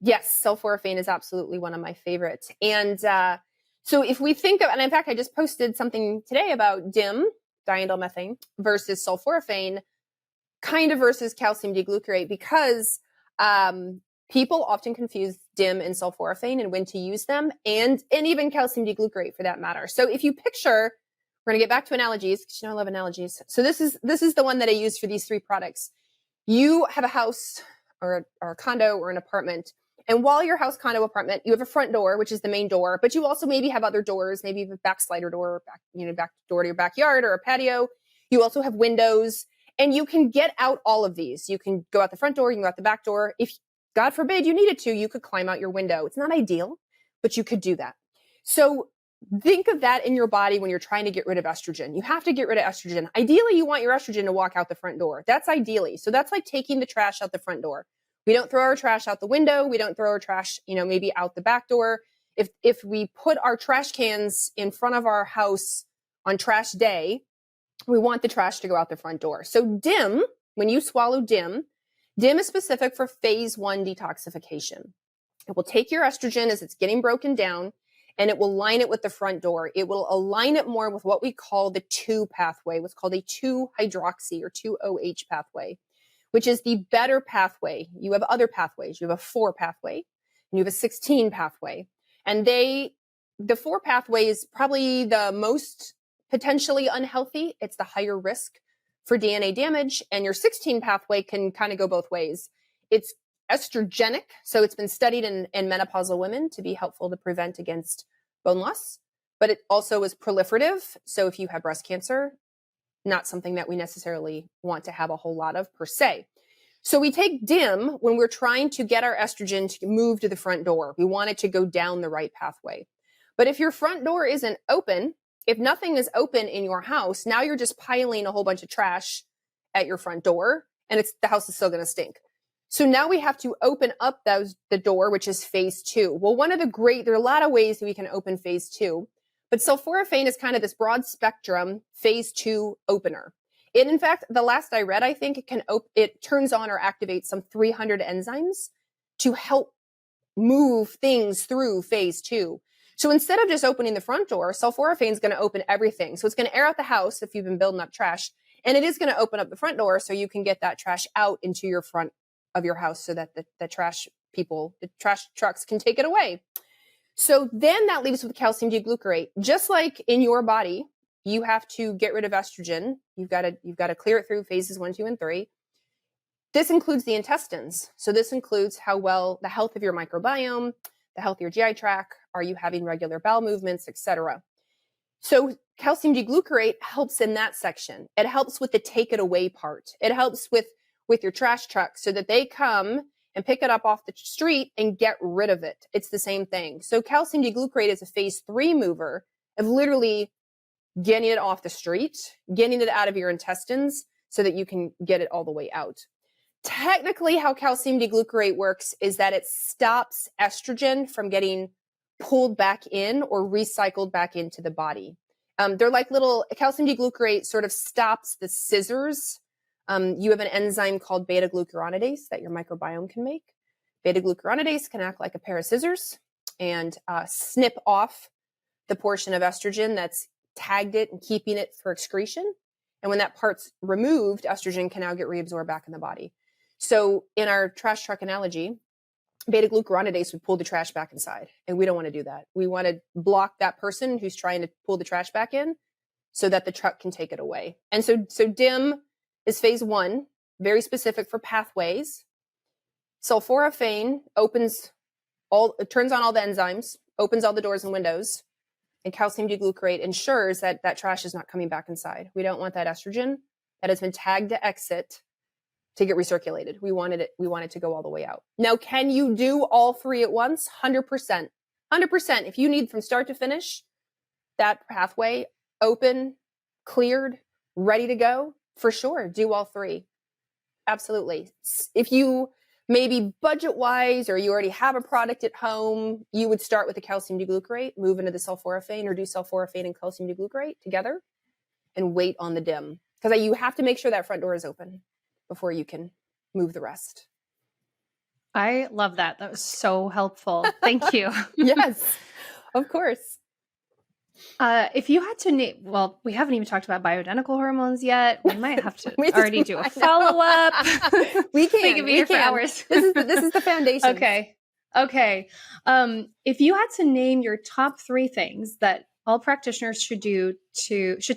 yes, sulforaphane is absolutely one of my favorites. And so if we think of, and in fact, I just posted something today about DIM, diindolylmethane, versus sulforaphane, kind of versus calcium D-glucarate, because people often confuse DIM and sulforaphane and when to use them, and even calcium D-glucarate for that matter. So if you picture, we're going to get back to analogies because I love analogies. So this is the one that I use for these 3 products. You have a house or a condo or an apartment, and while your house, condo, apartment, you have a front door, which is the main door, but you also maybe have other doors, maybe you have a back slider door, back door to your backyard or a patio. You also have windows, and you can get out all of these. You can go out the front door, you can go out the back door. If God forbid you needed to, you could climb out your window. It's not ideal, but you could do that. So think of that in your body when you're trying to get rid of estrogen. You have to get rid of estrogen. Ideally, you want your estrogen to walk out the front door. That's ideally. So that's like taking the trash out the front door. We don't throw our trash out the window. We don't throw our trash, maybe out the back door. If we put our trash cans in front of our house on trash day, we want the trash to go out the front door. So DIM, when you swallow DIM is specific for phase 1 detoxification. It will take your estrogen as it's getting broken down, and it will line it with the front door. It will align it more with what we call the 2 pathway, what's called a 2-hydroxy or 2-OH pathway, which is the better pathway. You have other pathways. You have a 4 pathway, and you have a 16 pathway. And the 4 pathway is probably the most potentially unhealthy. It's the higher risk for DNA damage, and your 16 pathway can kind of go both ways. It's estrogenic, so it's been studied in menopausal women to be helpful to prevent against bone loss, but it also is proliferative. So if you have breast cancer, not something that we necessarily want to have a whole lot of per se. So we take DIM when we're trying to get our estrogen to move to the front door. We want it to go down the right pathway. But if your front door isn't open, if nothing is open in your house, now you're just piling a whole bunch of trash at your front door, and the house is still going to stink. So now we have to open up the door, which is phase 2. Well, there are a lot of ways that we can open phase 2, but sulforaphane is kind of this broad spectrum phase 2 opener. And in fact, the last I read, I think it turns on or activates some 300 enzymes to help move things through phase 2. So instead of just opening the front door, sulforaphane is going to open everything. So it's going to air out the house if you've been building up trash, and it is going to open up the front door so you can get that trash out into your front of your house so that the trash trucks can take it away. So then that leaves with calcium D-glucarate. Just like in your body, you have to get rid of estrogen. You've got to clear it through phases 1, 2, and 3. This includes the intestines. So this includes the health of your microbiome, the health of your GI tract. Are you having regular bowel movements, etc.? So calcium D-glucarate helps in that section. It helps with the take it away part. It helps with your trash truck so that they come and pick it up off the street and get rid of it. It's the same thing. So calcium D-glucarate is a phase 3 mover of literally getting it off the street, getting it out of your intestines so that you can get it all the way out. Technically, how calcium D-glucarate works is that it stops estrogen from getting pulled back in or recycled back into the body. They're like calcium D-glucarate sort of stops the scissors. You have an enzyme called beta-glucuronidase that your microbiome can make. Beta-glucuronidase can act like a pair of scissors and snip off the portion of estrogen that's tagged it and keeping it for excretion. And when that part's removed, estrogen can now get reabsorbed back in the body. So in our trash truck analogy, beta-glucuronidase would pull the trash back inside, and we don't want to do that. We want to block that person who's trying to pull the trash back in so that the truck can take it away. And so DIM is phase 1, very specific for pathways. Sulforaphane turns on all the enzymes, opens all the doors and windows. And calcium D-glucarate ensures that that trash is not coming back inside. We don't want that estrogen that has been tagged to exit to get recirculated. We want it to go all the way out. Now, can you do all three at once? 100%. 100%. If you need from start to finish that pathway open, cleared, ready to go, for sure, do all three. Absolutely. If you maybe budget-wise, or you already have a product at home, you would start with the calcium D-glucarate, move into the sulforaphane, or do sulforaphane and calcium D-glucarate together, and wait on the DIM. Because you have to make sure that front door is open before you can move the rest. I love that. That was so helpful. Thank you. Yes, of course. If you had to name, well, we haven't even talked about bioidentical hormones yet. We might have to We already do a follow-up. We can. We could be here for hours. This is the foundation. Okay. If you had to name your top 3 things that all practitioners should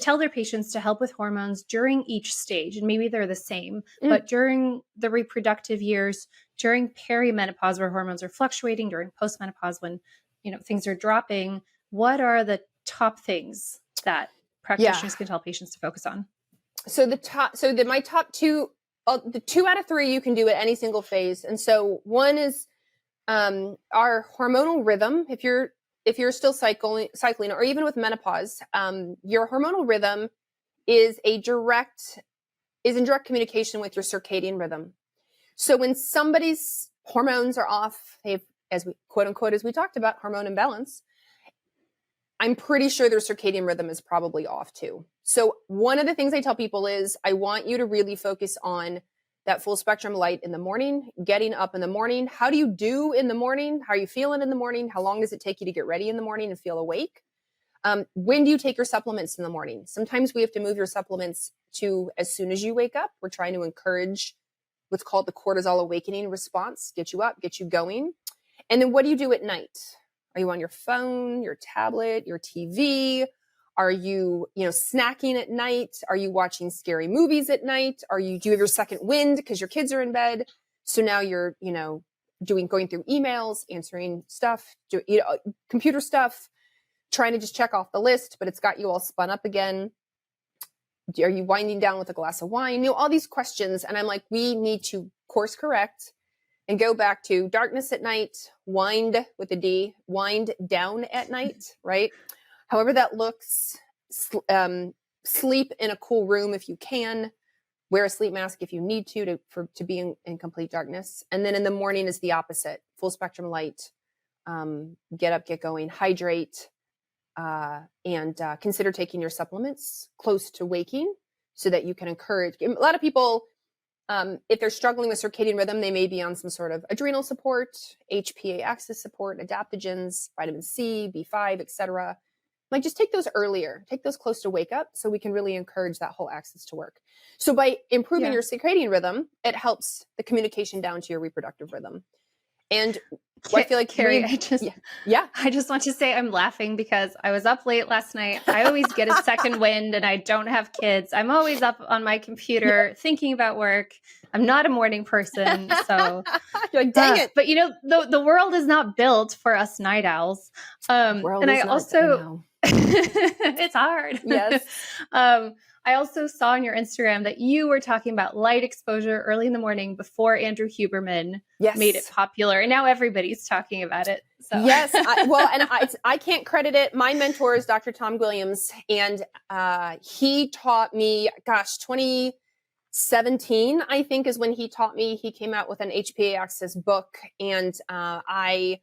tell their patients to help with hormones during each stage, and maybe they're the same, but during the reproductive years, during perimenopause where hormones are fluctuating, during postmenopause when things are dropping, what are the top things that practitioners can tell patients to focus on? So my top 2, the 2 out of 3 you can do at any single phase. And so one is our hormonal rhythm. If you're still cycling, or even with menopause, your hormonal rhythm is in direct communication with your circadian rhythm. So when somebody's hormones are off, they've, as we quote unquote, as we talked about, hormone imbalance, I'm pretty sure their circadian rhythm is probably off too. So one of the things I tell people is I want you to really focus on that full spectrum light in the morning, getting up in the morning. How do you do in the morning? How are you feeling in the morning? How long does it take you to get ready in the morning and feel awake? When do you take your supplements in the morning? Sometimes we have to move your supplements to as soon as you wake up. We're trying to encourage what's called the cortisol awakening response, get you up, get you going. And then what do you do at night? Are you on your phone, your tablet, your TV? Are you, snacking at night? Are you watching scary movies at night? Do you have your second wind because your kids are in bed? So now you're, going through emails, answering stuff, computer stuff, trying to just check off the list, but it's got you all spun up again. Are you winding down with a glass of wine? All these questions. And I'm like, we need to course correct and go back to darkness at night, wind with a D, wind down at night, right? However that looks, sleep in a cool room if you can, wear a sleep mask if you need to be in complete darkness. And then in the morning is the opposite, full spectrum light, get up, get going, hydrate, and consider taking your supplements close to waking so that you can encourage. A lot of people, if they're struggling with circadian rhythm, they may be on some sort of adrenal support, HPA axis support, adaptogens, vitamin C, B5, etc. Like just take those earlier, take those close to wake up so we can really encourage that whole axis to work. So by improving your circadian rhythm, it helps the communication down to your reproductive rhythm. And I feel like Carrie, I just want to say I'm laughing because I was up late last night. I always get a second wind and I don't have kids. I'm always up on my computer thinking about work. I'm not a morning person. So you're like, dang it. But the world is not built for us night owls. And I also, it's hard. Yes. I also saw on your Instagram that you were talking about light exposure early in the morning before Andrew Huberman made it popular. And now everybody's talking about it. So. Yes. I can't credit it. My mentor is Dr. Tom Williams. And he taught me, 2017, I think is when he taught me. He came out with an HPA axis book. And I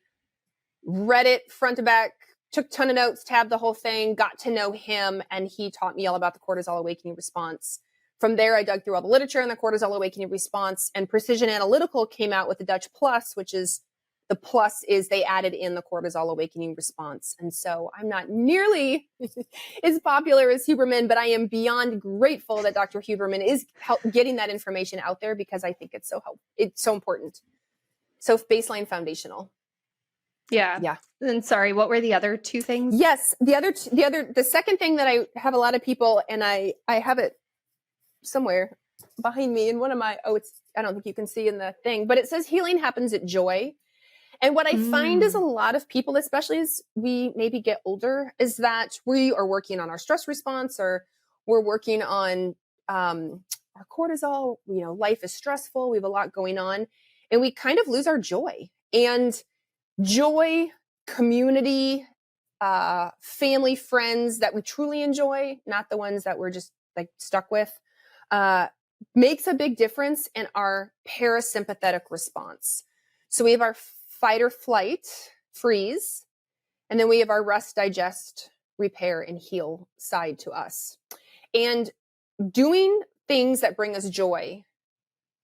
read it front to back, took a ton of notes, tabbed the whole thing, got to know him, and he taught me all about the cortisol awakening response. From there, I dug through all the literature on the cortisol awakening response, and Precision Analytical came out with the Dutch Plus, which is the plus is they added in the cortisol awakening response. And so I'm not nearly as popular as Huberman, but I am beyond grateful that Dr. Huberman is getting that information out there because I think it's so important. So baseline foundational. Yeah. And sorry, what were the other 2 things? Yes. The second thing that I have a lot of people, and I have it somewhere behind me in one of my, I don't think you can see in the thing, but it says healing happens at joy. And what I find is a lot of people, especially as we maybe get older, is that we are working on our stress response, or we're working on our cortisol. Life is stressful. We have a lot going on, and we kind of lose our joy. And joy, community, family, friends that we truly enjoy, not the ones that we're just like stuck with, makes a big difference in our parasympathetic response. So we have our fight or flight, freeze, and then we have our rest, digest, repair, and heal side to us. And doing things that bring us joy,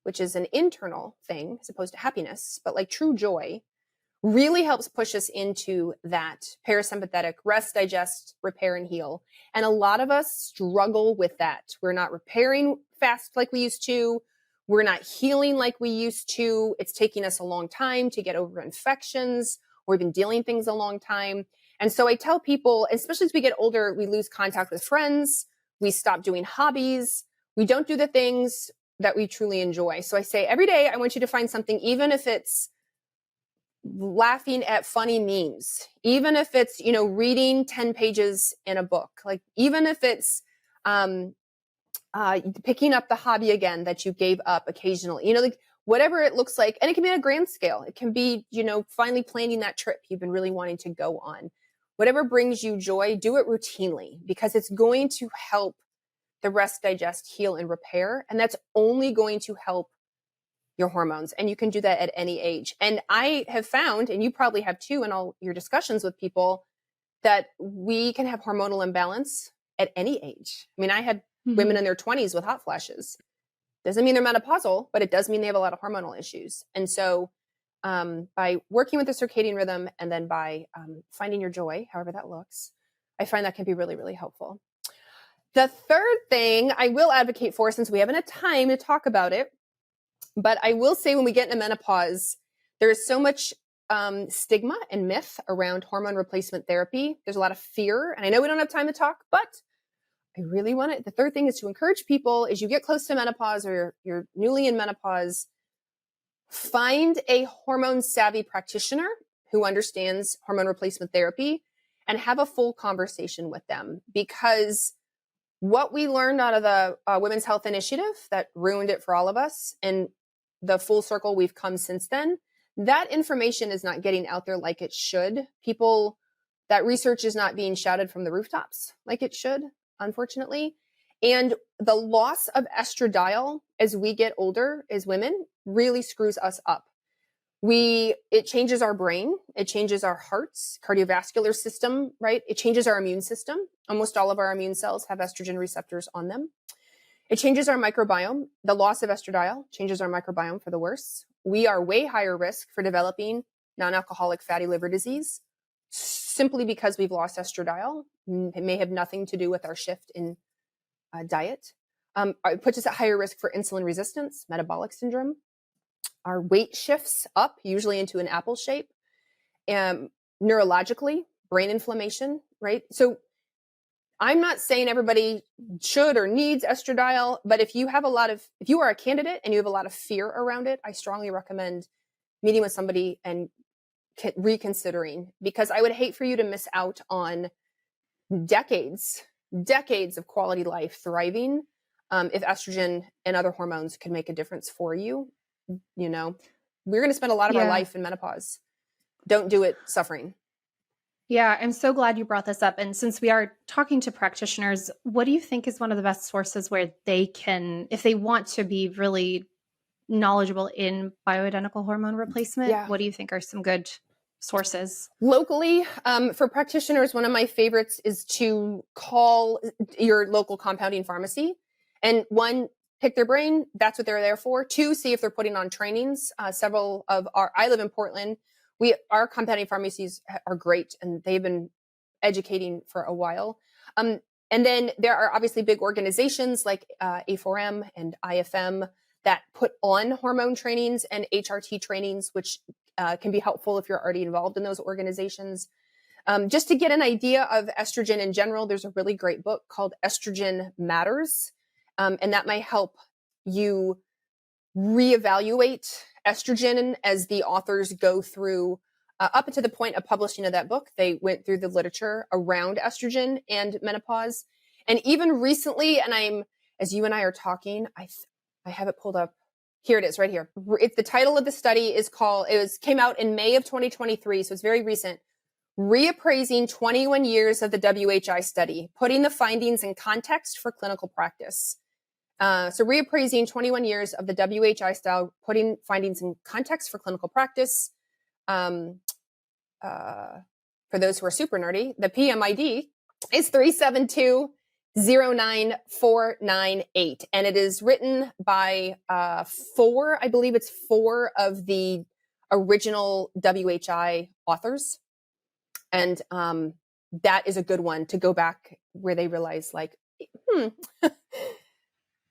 which is an internal thing as opposed to happiness, but like true joy, really helps push us into that parasympathetic rest, digest, repair, and heal. And a lot of us struggle with that. We're not repairing fast like we used to. We're not healing like we used to. It's taking us a long time to get over infections. We've been dealing things a long time. And so I tell people, especially as we get older, we lose contact with friends. We stop doing hobbies. We don't do the things that we truly enjoy. So I say every day, I want you to find something, even if it's laughing at funny memes, even if it's, reading 10 pages in a book, like even if it's picking up the hobby again that you gave up occasionally, like whatever it looks like. And it can be on a grand scale. It can be, finally planning that trip you've been really wanting to go on. Whatever brings you joy, do it routinely, because it's going to help the rest, digest, heal, and repair. And that's only going to help your hormones. And you can do that at any age. And I have found, and you probably have too in all your discussions with people, that we can have hormonal imbalance at any age. I mean, I had women in their 20s with hot flashes. Doesn't mean they're menopausal, but it does mean they have a lot of hormonal issues. And so by working with the circadian rhythm, and then by finding your joy, however that looks, I find that can be really, really helpful. The third thing I will advocate for, since we haven't had time to talk about it, but I will say when we get into menopause, there is so much stigma and myth around hormone replacement therapy. There's a lot of fear, and I know we don't have time to talk, but I really want it. The third thing is to encourage people, as you get close to menopause or you're newly in menopause, find a hormone savvy practitioner who understands hormone replacement therapy and have a full conversation with them. Because what we learned out of the Women's Health Initiative that ruined it for all of us, and the full circle we've come since then, that information is not getting out there like it should. That research is not being shouted from the rooftops like it should, unfortunately. And the loss of estradiol as we get older as women really screws us up. It changes our brain. It changes our hearts, cardiovascular system, right? It changes our immune system. Almost all of our immune cells have estrogen receptors on them. It changes our microbiome. The loss of estradiol changes our microbiome for the worse. We are way higher risk for developing non-alcoholic fatty liver disease simply because we've lost estradiol. It may have nothing to do with our shift in diet. It puts us at higher risk for insulin resistance, metabolic syndrome. Our weight shifts up, usually into an apple shape. Neurologically, brain inflammation, right? So I'm not saying everybody should or needs estradiol, but if you are a candidate and you have a lot of fear around it, I strongly recommend meeting with somebody and reconsidering, because I would hate for you to miss out on decades of quality life thriving if estrogen and other hormones can make a difference for you. We're going to spend a lot of our life in menopause. Don't do it suffering. Yeah, I'm so glad you brought this up. And since we are talking to practitioners, what do you think is one of the best sources where they can, if they want to be really knowledgeable in bioidentical hormone replacement, what do you think are some good sources? Locally, for practitioners, one of my favorites is to call your local compounding pharmacy. And one, pick their brain. That's what they're there for. Two, see if they're putting on trainings. I live in Portland. Our compounding pharmacies are great, and they've been educating for a while. And then there are obviously big organizations like A4M and IFM that put on hormone trainings and HRT trainings, which can be helpful if you're already involved in those organizations. Just to get an idea of estrogen in general, there's a really great book called Estrogen Matters. And that might help you reevaluate estrogen as the authors go through up until the point of publishing of that book. They went through the literature around estrogen and menopause. And even recently, and as you and I are talking, I have it pulled up. Here it is right here. It's the title of the study came out in May of 2023. So it's very recent. Reappraising 21 years of the WHI study, putting the findings in context for clinical practice. So reappraising 21 years of the WHI style, putting findings in context for clinical practice. For those who are super nerdy, the PMID is 3720948. And it is written by four of the original WHI authors. And that is a good one to go back where they realize like,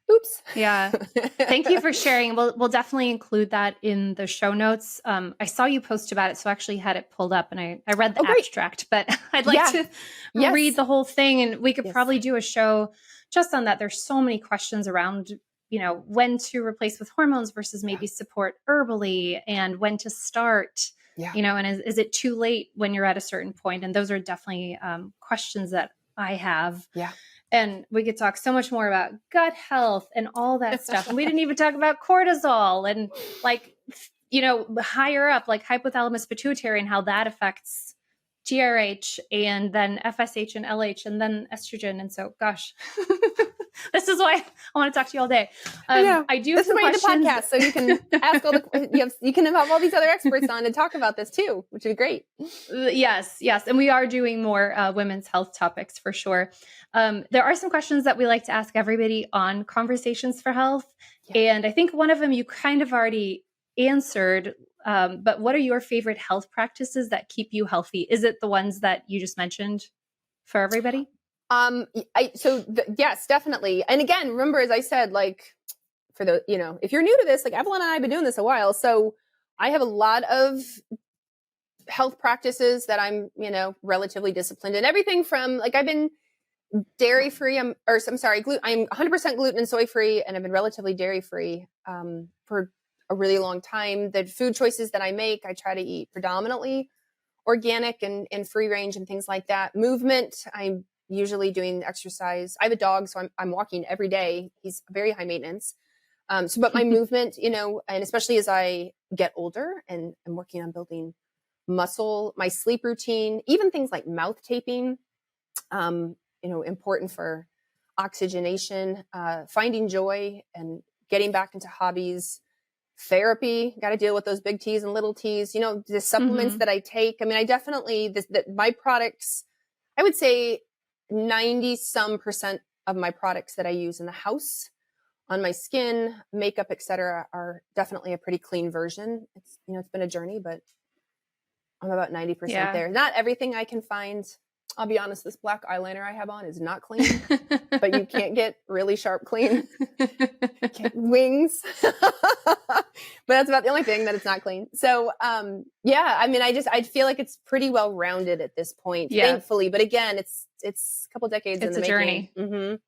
oops. Yeah. Thank you for sharing. We'll definitely include that in the show notes. I saw you post about it, so I actually had it pulled up and I read the abstract, but I'd like to read the whole thing, and we could probably do a show just on that. There's so many questions around, when to replace with hormones versus maybe support herbally, and when to start. And is it too late when you're at a certain point? And those are definitely questions that I have. Yeah. And we could talk so much more about gut health and all that stuff. And we didn't even talk about cortisol and higher up, like hypothalamus pituitary, and how that affects GRH and then FSH and LH and then estrogen. And so, gosh, this is why I want to talk to you all day. I do have some questions. This is why the podcast, so you can ask you can have all these other experts on and talk about this too, which would be great. Yes. And we are doing more women's health topics for sure. There are some questions that we like to ask everybody on Conversations for Health. Yeah. And I think one of them you kind of already answered, but what are your favorite health practices that keep you healthy? Is it the ones that you just mentioned for everybody? Yes, definitely. And again, remember, as I said, like for the, if you're new to this, like Evelyn and I have been doing this a while. So I have a lot of health practices that I'm, relatively disciplined in. Everything from like, I've been dairy free. I'm 100% gluten and soy free, and I've been relatively dairy free, for a really long time. The food choices that I make, I try to eat predominantly organic and free range and things like that. Movement, I'm usually doing exercise. I have a dog, so I'm walking every day. He's very high maintenance. But my movement, and especially as I get older and I'm working on building muscle, my sleep routine, even things like mouth taping, important for oxygenation, finding joy and getting back into hobbies, therapy, got to deal with those big T's and little T's, the supplements that I take. I mean, I definitely, my products, I would say 90% of my products that I use in the house, on my skin, makeup, etc., are definitely a pretty clean version. It's, it's been a journey, but I'm about 90% there. Not everything I can find. I'll be honest, this black eyeliner I have on is not clean, but you can't get really sharp clean wings. But that's about the only thing that it's not clean. So, I feel like it's pretty well rounded at this point, thankfully. But again, it's a couple decades in the making. It's a journey.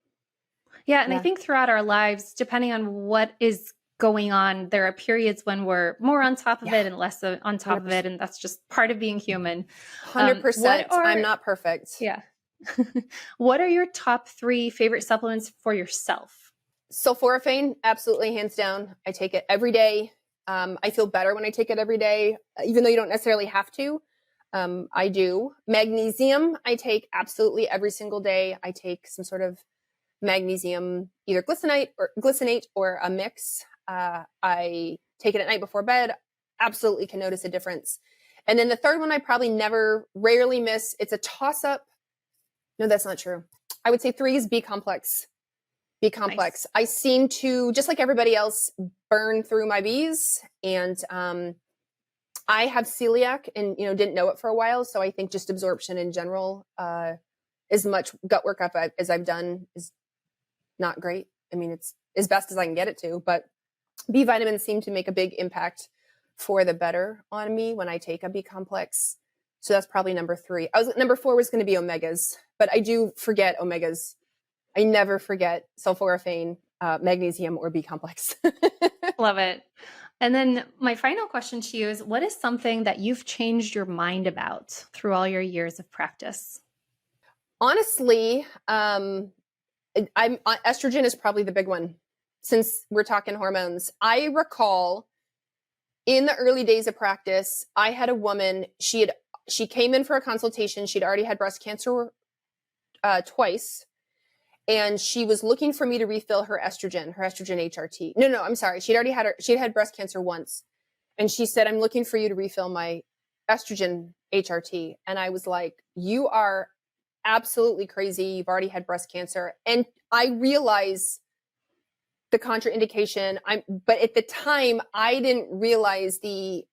Yeah. And I think throughout our lives, depending on what is going on, there are periods when we're more on top of it and less on top 100%. Of it. And that's just part of being human. 100%. I'm not perfect. Yeah. What are your top 3 favorite supplements for yourself? Sulforaphane, absolutely, hands down. I take it every day. I feel better when I take it every day, even though you don't necessarily have to. I do. Magnesium, I take absolutely every single day. I take some sort of magnesium, either glycinate or a mix. I take it at night before bed. Absolutely can notice a difference. And then the third one I probably rarely miss. It's a toss up. No, that's not true. I would say 3 is B complex. Nice. I seem to, just like everybody else, burn through my Bs, and I have celiac and, didn't know it for a while. So I think just absorption in general, as much gut work as I've done is not great. I mean, it's as best as I can get it to, but B vitamins seem to make a big impact for the better on me when I take a B complex. So that's probably number 3. Number 4 was going to be omegas, but I do forget omegas. I never forget sulforaphane, magnesium, or B complex. Love it. And then my final question to you is, what is something that you've changed your mind about through all your years of practice? Honestly, estrogen is probably the big one since we're talking hormones. I recall in the early days of practice, I had a woman, she came in for a consultation. She'd already had breast cancer twice. And she was looking for me to refill her estrogen HRT. No, I'm sorry. She'd had breast cancer once. And she said, I'm looking for you to refill my estrogen HRT. And I was like, you are absolutely crazy. You've already had breast cancer. And I realize the contraindication. But at the time, I didn't realize I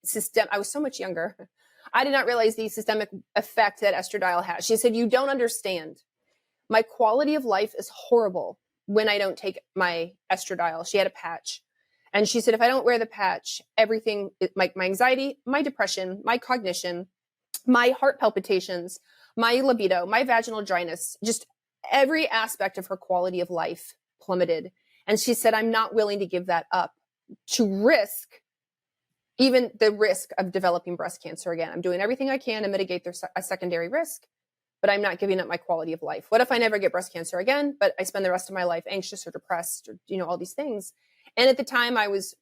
was so much younger. I did not realize the systemic effect that estradiol has. She said, you don't understand. My quality of life is horrible when I don't take my estradiol. She had a patch. And she said, if I don't wear the patch, everything, my anxiety, my depression, my cognition, my heart palpitations, my libido, my vaginal dryness, just every aspect of her quality of life plummeted. And she said, I'm not willing to give that up to risk even the risk of developing breast cancer again. I'm doing everything I can to mitigate a secondary risk, but I'm not giving up my quality of life. What if I never get breast cancer again, but I spend the rest of my life anxious or depressed or, all these things. And at the time I was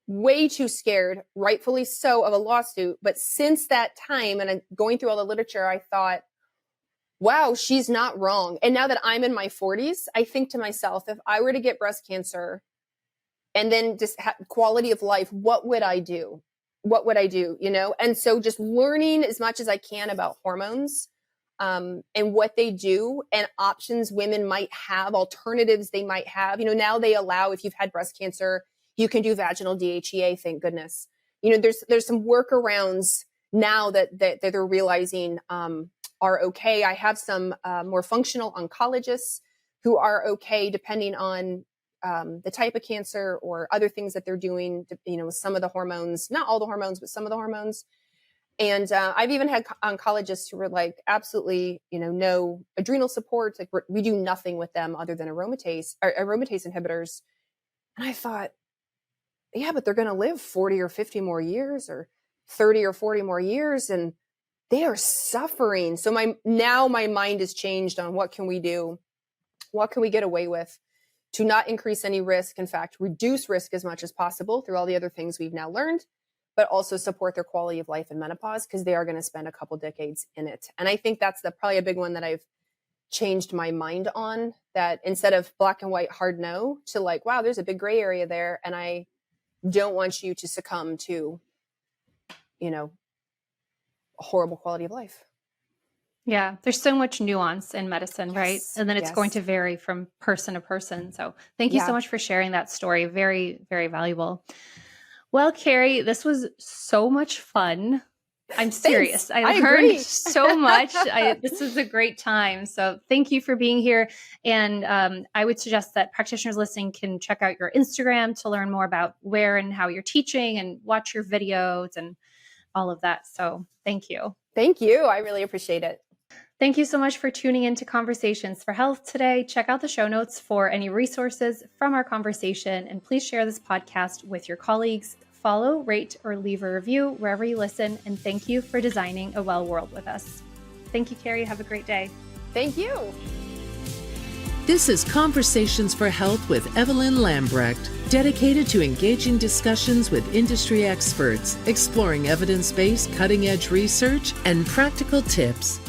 way too scared, rightfully so, of a lawsuit. But since that time, and I'm going through all the literature, I thought, wow, she's not wrong. And now that I'm in my 40s, I think to myself, if I were to get breast cancer and then just quality of life, what would I do? What would I do? And so just learning as much as I can about hormones, and what they do and options women might have, alternatives they might have. Now they allow, if you've had breast cancer, you can do vaginal DHEA, thank goodness. There's some workarounds now that they're realizing are okay. I have some more functional oncologists who are okay depending on the type of cancer or other things that they're doing, some of the hormones, not all the hormones, but some of the hormones. And I've even had oncologists who were like, absolutely, no adrenal support. Like we do nothing with them other than aromatase inhibitors. And I thought, yeah, but they're going to live 40 or 50 more years or 30 or 40 more years. And they are suffering. So my mind has changed on what can we do? What can we get away with to not increase any risk? In fact, reduce risk as much as possible through all the other things we've now learned, but also support their quality of life in menopause because they are going to spend a couple decades in it. And I think that's probably a big one that I've changed my mind on, that instead of black and white hard no to like, wow, there's a big gray area there. And I don't want you to succumb to, a horrible quality of life. Yeah, there's so much nuance in medicine, right? And then it's going to vary from person to person. So thank you so much for sharing that story. Very, very valuable. Well, Carrie, this was so much fun. I'm serious. Thanks. I learned so much. This was a great time. So thank you for being here. And I would suggest that practitioners listening can check out your Instagram to learn more about where and how you're teaching and watch your videos and all of that. So thank you. Thank you. I really appreciate it. Thank you so much for tuning into Conversations for Health today. Check out the show notes for any resources from our conversation, and please share this podcast with your colleagues. Follow, rate, or leave a review wherever you listen, and thank you for designing a well world with us. Thank you, Carrie. Have a great day. Thank you. This is Conversations for Health with Evelyn Lambrecht, dedicated to engaging discussions with industry experts, exploring evidence-based, cutting-edge research, and practical tips.